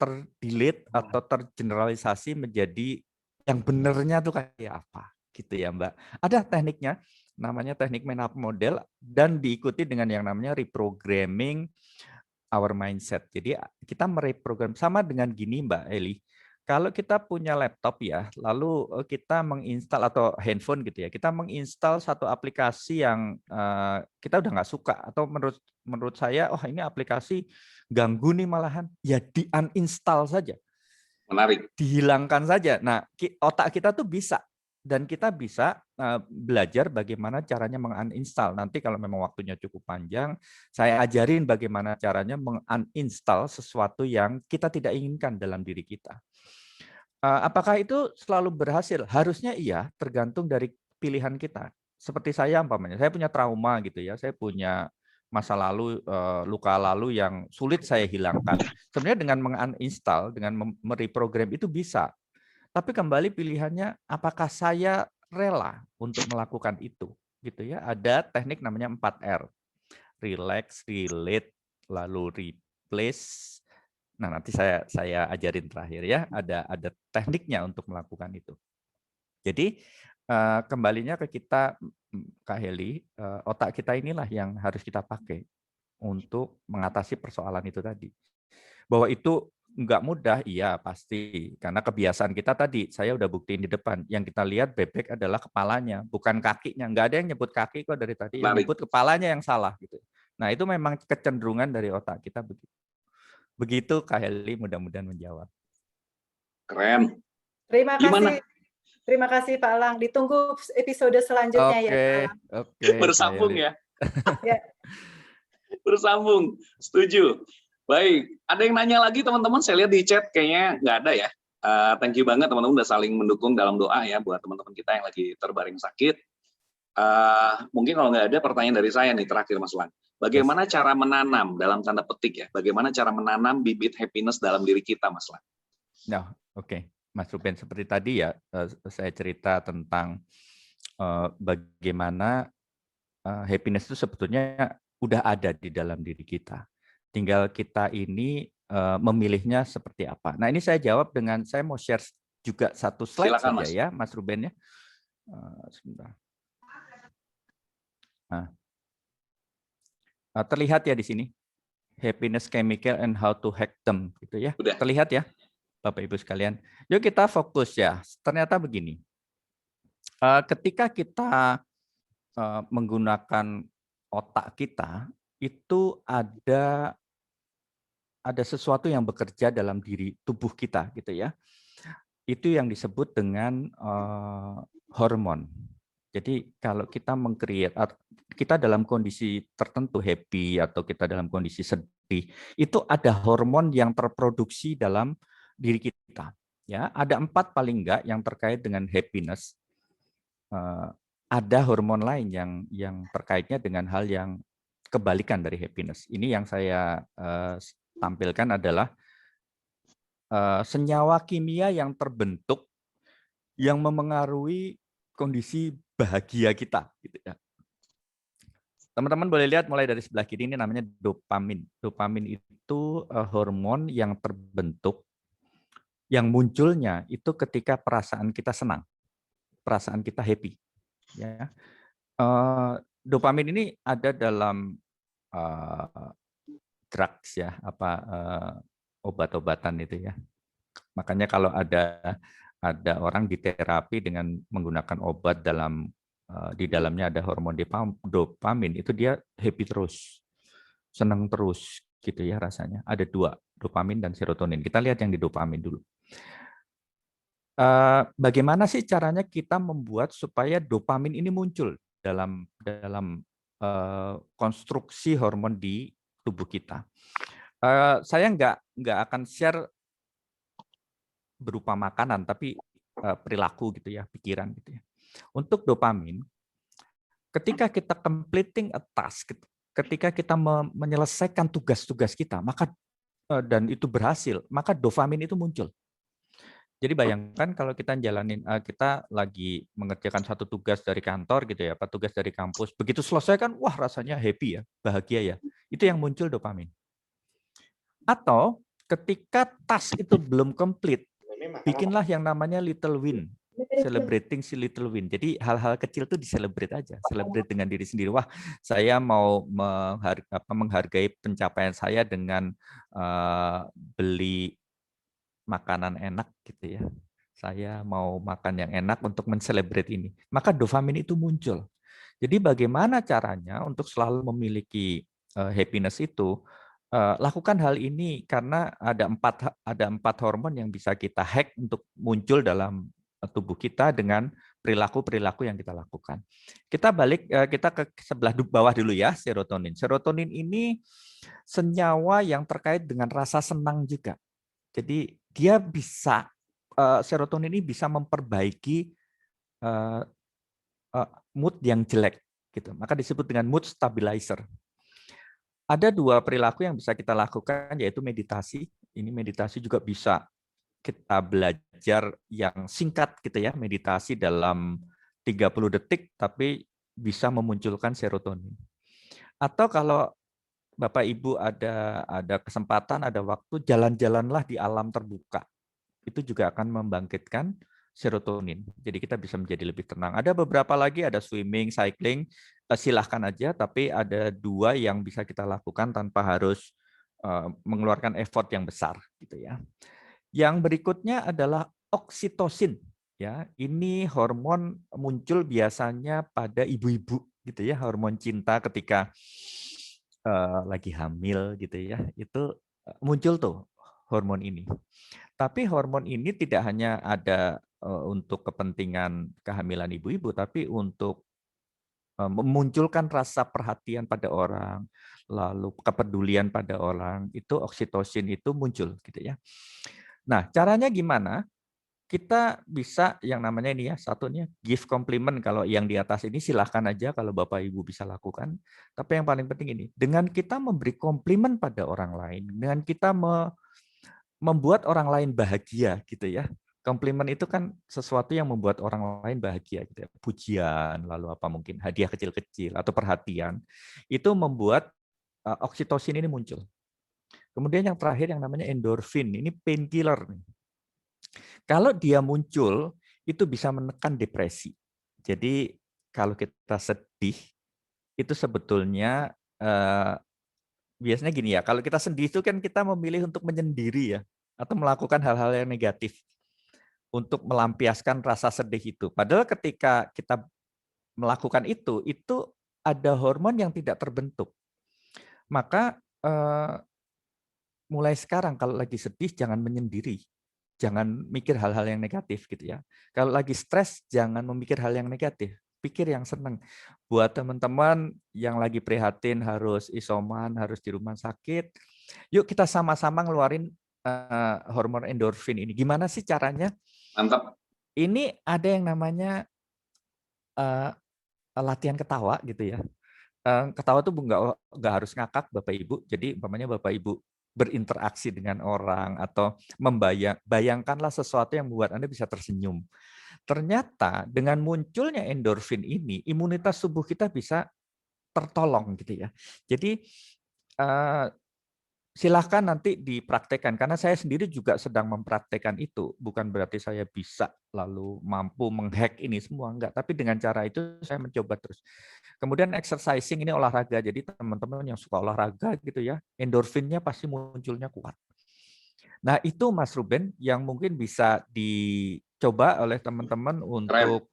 terdelete atau tergeneralisasi menjadi yang benernya tuh kayak apa, gitu ya Mbak. Ada tekniknya, namanya teknik metamodel dan diikuti dengan yang namanya reprogramming our mindset. Jadi kita mereprogram sama dengan gini Mbak Eli. Kalau kita punya laptop ya, lalu kita menginstal atau handphone gitu ya, kita menginstal satu aplikasi yang kita udah nggak suka atau menurut saya, oh ini aplikasi ganggu nih malahan, ya di uninstall saja. Menarik. Dihilangkan saja. Nah, otak kita tuh bisa. Dan kita bisa belajar bagaimana caranya menguninstall. Nanti kalau memang waktunya cukup panjang, saya ajarin bagaimana caranya menguninstall sesuatu yang kita tidak inginkan dalam diri kita. Apakah itu selalu berhasil? Harusnya iya, tergantung dari pilihan kita. Seperti saya umpamanya, saya punya trauma gitu ya, saya punya masa lalu, luka lalu yang sulit saya hilangkan. Sebenarnya dengan menguninstall, dengan mereprogram itu bisa. Tapi kembali pilihannya, apakah saya rela untuk melakukan itu, gitu ya? Ada teknik namanya 4R, relax, relate, lalu replace. Nah nanti saya ajarin terakhir ya. Ada tekniknya untuk melakukan itu. Jadi kembalinya ke kita, Kak Heli, otak kita inilah yang harus kita pakai untuk mengatasi persoalan itu tadi. Bahwa itu nggak mudah, iya pasti. Karena kebiasaan kita tadi, saya udah buktiin di depan. Yang kita lihat bebek adalah kepalanya, bukan kakinya. Nggak ada yang nyebut kaki kok dari tadi, yang nyebut kepalanya yang salah. Gitu. Nah itu memang kecenderungan dari otak kita begitu. Begitu Kak Heli, mudah-mudahan menjawab. Keren. Terima kasih. Terima kasih Pak Lang. Ditunggu episode selanjutnya ya Pak Lang. Oke. Bersambung ya. Bersambung. Setuju. Baik, ada yang nanya lagi teman-teman? Saya lihat di chat kayaknya nggak ada ya. Thank you banget teman-teman udah saling mendukung dalam doa ya buat teman-teman kita yang lagi terbaring sakit. Mungkin kalau nggak ada pertanyaan dari saya nih terakhir Mas Lang. Bagaimana cara menanam dalam tanda petik ya? Bagaimana cara menanam bibit happiness dalam diri kita, Mas Lang? Nah, oke. Mas Ruben, seperti tadi ya, saya cerita tentang bagaimana happiness itu sebetulnya udah ada di dalam diri kita. Tinggal kita ini memilihnya seperti apa. Nah, ini saya jawab dengan, saya mau share juga satu slide Silakan, saja Mas. ya, Mas Ruben ya. Sebentar. Nah, terlihat ya di sini, happiness chemical and how to hack them, gitu ya. Udah. Terlihat ya, Bapak Ibu sekalian. Yuk kita fokus ya. Ternyata begini, ketika kita menggunakan otak kita, itu ada sesuatu yang bekerja dalam diri tubuh kita, gitu ya. Itu yang disebut dengan hormon. Jadi kalau kita meng-create, kita dalam kondisi tertentu happy atau kita dalam kondisi sedih, itu ada hormon yang terproduksi dalam diri kita. Ya, ada 4 paling enggak yang terkait dengan happiness. Ada hormon lain yang terkaitnya dengan hal yang kebalikan dari happiness. Ini yang saya tampilkan adalah senyawa kimia yang terbentuk yang memengaruhi kondisi bahagia kita, gitu ya. Teman-teman boleh lihat mulai dari sebelah kiri, ini namanya dopamin. Dopamin itu hormon yang terbentuk, yang munculnya itu ketika perasaan kita senang, perasaan kita happy. Ya, dopamin ini ada dalam drugs ya, obat-obatan itu ya. Makanya kalau ada orang di terapi dengan menggunakan obat di dalamnya ada hormon dopamin, itu dia happy terus, senang terus gitu ya rasanya. Ada 2, dopamin dan serotonin. Kita lihat yang di dopamin dulu. Bagaimana sih caranya kita membuat supaya dopamin ini muncul dalam konstruksi hormon di tubuh kita? Saya nggak akan share berupa makanan, tapi perilaku gitu ya, pikiran gitu ya. Untuk dopamin, ketika kita completing a task, ketika kita menyelesaikan tugas-tugas kita, maka dan itu berhasil, maka dopamin itu muncul. Jadi bayangkan kalau kita kita lagi mengerjakan satu tugas dari kantor gitu ya, tugas dari kampus, begitu selesai kan, wah rasanya happy ya, bahagia ya. Itu yang muncul dopamin. Atau ketika task itu belum complete, bikinlah yang namanya little win, celebrating si little win. Jadi hal-hal kecil tuh di-celebrate aja, celebrate dengan diri sendiri. Wah, saya mau menghargai pencapaian saya dengan beli makanan enak gitu ya. Saya mau makan yang enak untuk men-celebrate ini. Maka dopamin itu muncul. Jadi bagaimana caranya untuk selalu memiliki happiness itu? Lakukan hal ini karena ada 4 hormon yang bisa kita hack untuk muncul dalam tubuh kita dengan perilaku-perilaku yang kita lakukan. Kita ke sebelah bawah dulu ya, serotonin. Serotonin ini senyawa yang terkait dengan rasa senang juga. Jadi dia bisa, serotonin ini bisa memperbaiki mood yang jelek, gitu. Maka disebut dengan mood stabilizer. Ada 2 perilaku yang bisa kita lakukan, yaitu meditasi. Ini meditasi juga bisa kita belajar yang singkat gitu ya, meditasi dalam 30 detik, tapi bisa memunculkan serotonin. Atau kalau Bapak Ibu ada kesempatan, ada waktu, jalan-jalanlah di alam terbuka. Itu juga akan membangkitkan serotonin. Jadi kita bisa menjadi lebih tenang. Ada beberapa lagi, ada swimming, cycling, silahkan aja, tapi ada 2 yang bisa kita lakukan tanpa harus mengeluarkan effort yang besar gitu ya. Yang berikutnya adalah oksitosin. Ya, ini hormon muncul biasanya pada ibu-ibu gitu ya, hormon cinta ketika lagi hamil gitu ya, itu muncul tuh hormon ini. Tapi hormon ini tidak hanya ada untuk kepentingan kehamilan ibu-ibu, tapi untuk memunculkan rasa perhatian pada orang, lalu kepedulian pada orang, itu oksitosin itu muncul gitu ya. Nah, caranya gimana? kita bisa yang namanya ini ya, satunya give compliment. Kalau yang di atas ini silahkan aja kalau Bapak Ibu bisa lakukan. Tapi yang paling penting ini, dengan kita memberi komplimen pada orang lain, dengan kita membuat orang lain bahagia gitu ya. Komplimen itu kan sesuatu yang membuat orang lain bahagia gitu ya. Pujian, lalu apa mungkin hadiah kecil-kecil atau perhatian. Itu membuat oksitosin ini muncul. Kemudian yang terakhir yang namanya endorfin, ini painkiller nih. Kalau dia muncul, itu bisa menekan depresi. Jadi kalau kita sedih, itu sebetulnya biasanya gini ya, kalau kita sedih itu kan kita memilih untuk menyendiri ya, atau melakukan hal-hal yang negatif untuk melampiaskan rasa sedih itu. Padahal ketika kita melakukan itu ada hormon yang tidak terbentuk. Maka mulai sekarang kalau lagi sedih jangan menyendiri. Jangan mikir hal-hal yang negatif gitu ya. Kalau lagi stres jangan memikir hal yang negatif. Pikir yang senang. Buat teman-teman yang lagi prihatin harus isoman, harus di rumah sakit, yuk kita sama-sama ngeluarin hormon endorfin ini. Gimana sih caranya? Mantap. Ini ada yang namanya latihan ketawa gitu ya. Ketawa tuh nggak harus ngakak Bapak Ibu. Jadi umpamanya Bapak Ibu berinteraksi dengan orang atau bayangkanlah sesuatu yang membuat Anda bisa tersenyum. Ternyata dengan munculnya endorfin ini, imunitas tubuh kita bisa tertolong gitu ya. Jadi silahkan nanti dipraktekkan, karena saya sendiri juga sedang mempraktekkan itu. Bukan berarti saya bisa lalu mampu menghack ini semua, enggak. Tapi dengan cara itu saya mencoba terus. Kemudian exercising ini olahraga, jadi teman-teman yang suka olahraga gitu ya, endorfinnya pasti munculnya kuat. Nah itu Mas Ruben yang mungkin bisa dicoba oleh teman-teman untuk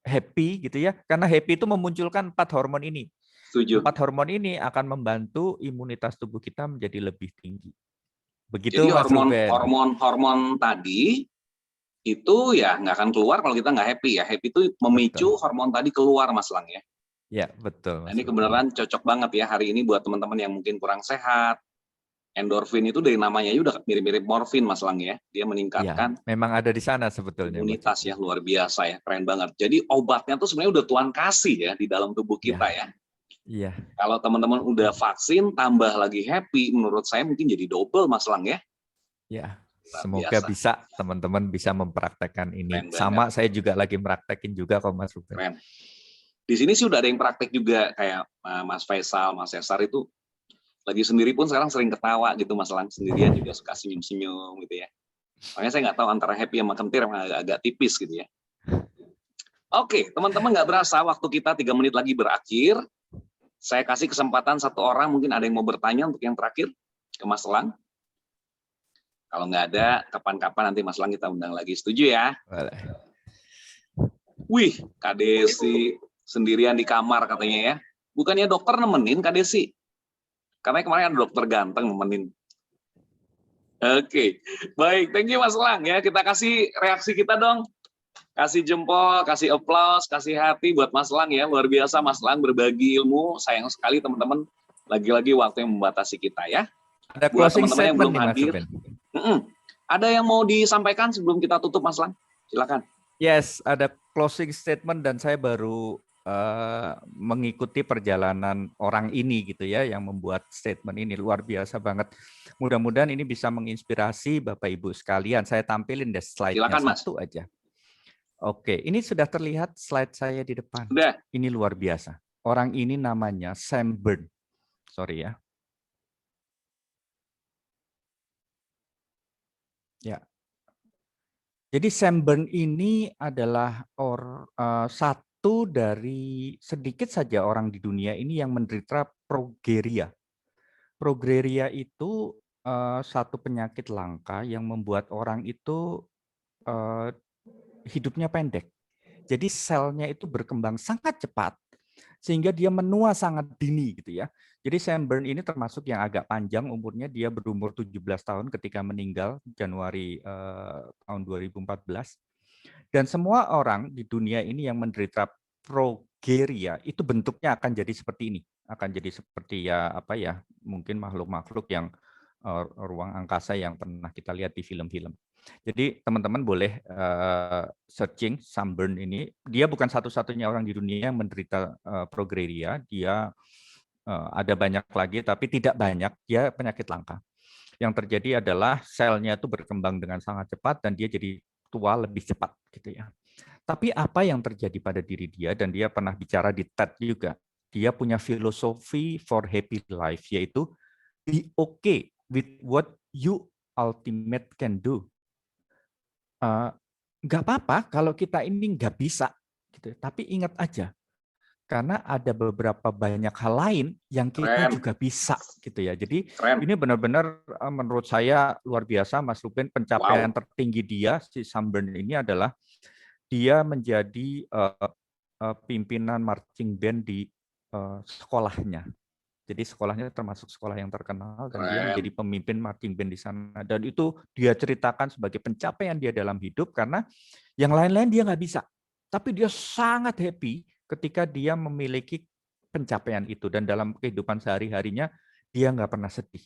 happy gitu ya, karena happy itu memunculkan 4 hormon ini. Setuju. 4 hormon ini akan membantu imunitas tubuh kita menjadi lebih tinggi. Begitu Jadi Mas Ruben. hormon tadi itu ya nggak akan keluar kalau kita nggak happy ya. Happy itu memicu hormon tadi keluar Mas Lang ya. Ya betul. Nah, ini kebenaran cocok banget ya hari ini buat teman-teman yang mungkin kurang sehat. Endorfin itu dari namanya udah mirip-mirip morfin Mas Lang ya. Dia meningkatkan ya, memang ada di sana sebetulnya. Imunitas ya, luar biasa ya, keren banget. Jadi obatnya tuh sebenarnya udah Tuhan kasih ya di dalam tubuh kita ya. Iya. Kalau teman-teman udah vaksin, tambah lagi happy, menurut saya mungkin jadi double Mas Lang ya. Ya, semoga bisa teman-teman bisa mempraktekkan ini. Keren Sama banget. saya juga lagi mempraktekin juga kok Mas Ruben. Keren. Di sini sih udah ada yang praktek juga kayak Mas Faisal, Mas Cesar itu lagi sendiri pun sekarang sering ketawa gitu Mas Lang, sendirian juga suka senyum-senyum gitu ya. Makanya saya nggak tahu antara happy sama kentir emang agak tipis gitu ya. Oke, teman-teman nggak berasa waktu kita 3 menit lagi berakhir. Saya kasih kesempatan 1 orang, mungkin ada yang mau bertanya untuk yang terakhir ke Mas Lang. Kalau nggak ada, kapan-kapan nanti Mas Lang kita undang lagi. Setuju ya? Boleh. Wih, Kak Desi sendirian di kamar katanya ya. Bukannya dokter nemenin Kak Desi? Karena kemarin ada dokter ganteng nemenin. Oke, baik. Thank you Mas Lang ya. Kita kasih reaksi kita dong. Kasih jempol, kasih applause, kasih hati buat Mas Lang ya. Luar biasa Mas Lang berbagi ilmu. Sayang sekali teman-teman, lagi-lagi waktu yang membatasi kita ya. Ada Buat closing teman-teman yang statement belum nih Mas hadir. Ruben. Ada yang mau disampaikan sebelum kita tutup Mas Lang? Silakan. Yes, ada closing statement dan saya baru mengikuti perjalanan orang ini gitu ya yang membuat statement ini luar biasa banget. Mudah-mudahan ini bisa menginspirasi Bapak Ibu sekalian. Saya tampilin deh slide-nya satu aja. Oke, ini sudah terlihat slide saya di depan. Sudah. Ini luar biasa. Orang ini namanya Sam Byrne. Sorry ya. Ya. Jadi Sam Byrne ini adalah satu dari sedikit saja orang di dunia ini yang menderita progeria. Progeria itu satu penyakit langka yang membuat orang itu hidupnya pendek. Jadi selnya itu berkembang sangat cepat sehingga dia menua sangat dini gitu ya. Jadi Sam Byrne ini termasuk yang agak panjang umurnya, dia berumur 17 tahun ketika meninggal Januari tahun 2014. Dan semua orang di dunia ini yang menderita progeria itu bentuknya akan jadi seperti ini. Akan jadi seperti ya apa ya, mungkin makhluk-makhluk yang ruang angkasa yang pernah kita lihat di film-film. Jadi teman-teman boleh searching sunburn ini. Dia bukan satu-satunya orang di dunia yang menderita progeria. Dia ada banyak lagi, tapi tidak banyak. Dia penyakit langka. Yang terjadi adalah selnya itu berkembang dengan sangat cepat dan dia jadi tua lebih cepat, gitu ya. Tapi apa yang terjadi pada diri dia, dan dia pernah bicara di TED juga. Dia punya filosofi for happy life, yaitu be okay with what you ultimate can do. Nggak apa-apa kalau kita ini nggak bisa, gitu. Tapi ingat aja, karena ada beberapa banyak hal lain yang kita juga bisa, gitu ya. Jadi ini benar-benar menurut saya luar biasa, Mas Ruben. Pencapaian tertinggi dia, si Sunburn ini adalah dia menjadi pimpinan marching band di sekolahnya. Jadi sekolahnya termasuk sekolah yang terkenal dan dia menjadi pemimpin marching band di sana. Dan itu dia ceritakan sebagai pencapaian dia dalam hidup karena yang lain-lain dia nggak bisa. Tapi dia sangat happy ketika dia memiliki pencapaian itu. Dan dalam kehidupan sehari-harinya dia nggak pernah sedih.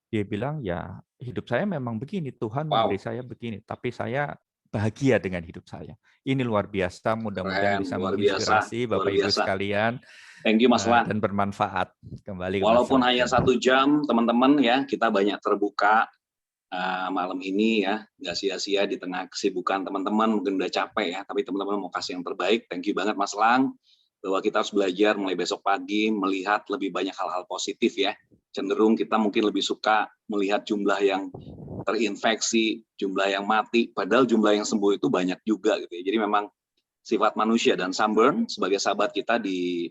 Dia bilang, ya hidup saya memang begini, Tuhan memberi saya begini. Tapi saya bahagia dengan hidup saya. Ini luar biasa, mudah-mudahan bisa menginspirasi Bapak Ibu sekalian. Thank you Mas Lang. Dan bermanfaat kembali. Walaupun hanya 1 jam, teman-teman ya, kita banyak terbuka malam ini ya, nggak sia-sia di tengah kesibukan teman-teman, mungkin udah capek ya, tapi teman-teman mau kasih yang terbaik. Thank you banget Mas Lang, bahwa kita harus belajar mulai besok pagi melihat lebih banyak hal-hal positif ya. Cenderung kita mungkin lebih suka melihat jumlah yang terinfeksi, jumlah yang mati, padahal jumlah yang sembuh itu banyak juga gitu ya. Jadi memang sifat manusia, dan Sunburn sebagai sahabat kita di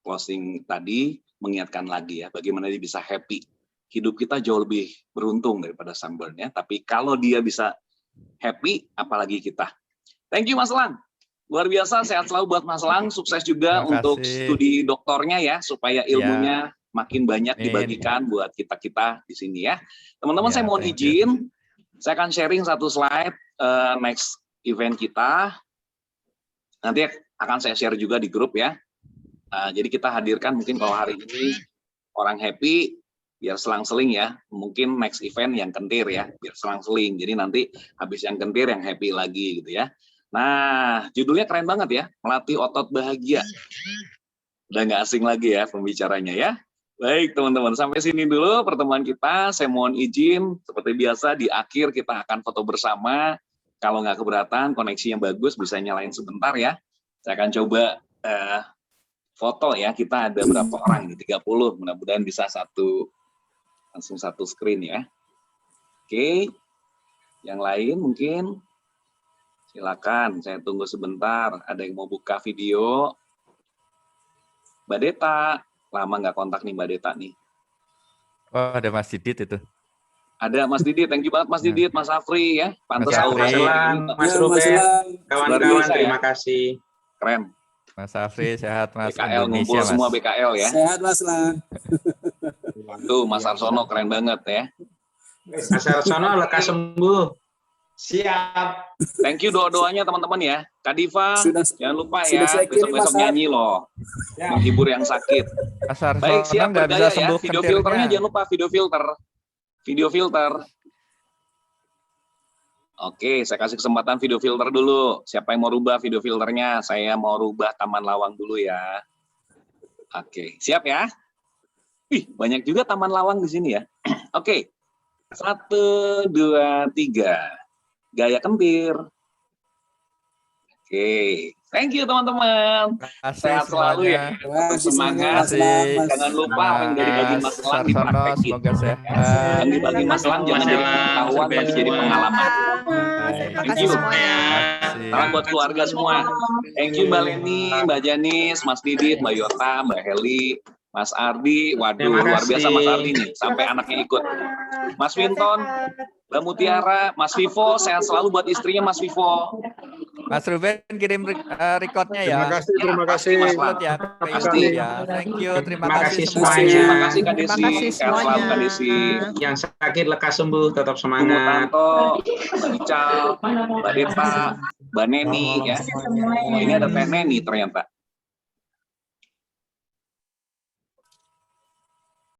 closing tadi mengingatkan lagi ya, bagaimana dia bisa happy. Hidup kita jauh lebih beruntung daripada Sunburn ya, tapi kalau dia bisa happy, apalagi kita. Thank you Mas Lang, luar biasa, sehat selalu buat Mas Lang, sukses juga untuk studi doktornya ya, supaya ilmunya makin banyak dibagikan buat kita-kita di sini ya. Teman-teman saya mohon izin, saya akan sharing satu slide next event kita. Nanti akan saya share juga di grup ya. Jadi kita hadirkan mungkin kalau hari ini orang happy, biar selang-seling ya. Mungkin next event yang kentir ya, biar selang-seling. Jadi nanti habis yang kentir yang happy lagi gitu ya. Nah, judulnya keren banget ya, melatih otot bahagia. Udah nggak asing lagi ya pembicaranya ya. Baik teman-teman, sampai sini dulu pertemuan kita. Saya mohon izin, seperti biasa di akhir kita akan foto bersama. Kalau nggak keberatan, koneksi yang bagus bisa nyalain sebentar ya. Saya akan coba foto ya. Kita ada berapa orang ini? 30. Mudah-mudahan bisa langsung satu screen ya. Oke. Yang lain mungkin silakan. Saya tunggu sebentar. Ada yang mau buka video? Mbak Deta, lama nggak kontak nih Mbak Deta nih. Oh, ada Mas Didit itu. Ada Mas Didit, thank you banget Mas Didit, Mas Afri ya. Pantes Mas Lang, Mas Ruben, kawan-kawan terima kasih. Keren. Mas Afri sehat Mas. BKL ngumpul semua BKL ya. Sehat Mas Lang. Tuh Mas Arsono keren banget ya. Mas Arsono lekas sembuh. Siap. Thank you doa-doanya teman-teman ya. Kak Diva, jangan lupa ya besok-besok nyanyi loh. Ya. Menghibur yang sakit. Mas Arsono Baik, siap nggak bisa bergaya ya. sembuh Video kentirnya. filternya jangan lupa video filter. Video filter. Oke, saya kasih kesempatan video filter dulu. Siapa yang mau rubah video filternya? Saya mau rubah Taman Lawang dulu ya. Oke, siap ya? Wih, banyak juga Taman Lawang di sini ya. Oke, 1, 2, 3. Gaya kentir. Oke, thank you teman-teman. Sehat selalu ya. Semangat. Jangan lupa yang dari bagi Mas Lang dipraktekin. Semoga sehat. Yang dibagi Mas Lang jangan jadi pengetahuan, tapi jadi pengalaman. Thank you. Salam buat keluarga semua. Thank you Mbak Leni, Mbak Janis, Mas Didit, Mbak Yota, Mbak Heli, Mas Ardi. Waduh, luar biasa Mas Ardi nih. Sampai anaknya ikut. Mas Winton, Mbak Mutiara, Mas Vivo, sehat selalu buat istrinya Mas Vivo. Mas Ruben kirim recordnya ya. Terima kasih. Mas Lat ya, ke istri ya. Thank you, terima kasih semuanya. Terima kasih Kak Desi, sehat selalu Kak Desi. Yang sakit lekas sembuh, tetap Tunggu semangat. Tanto, Mbak Ical, Mbak Deta, Mbak Neni ya. Oh, ini ada Teh Neni ternyata.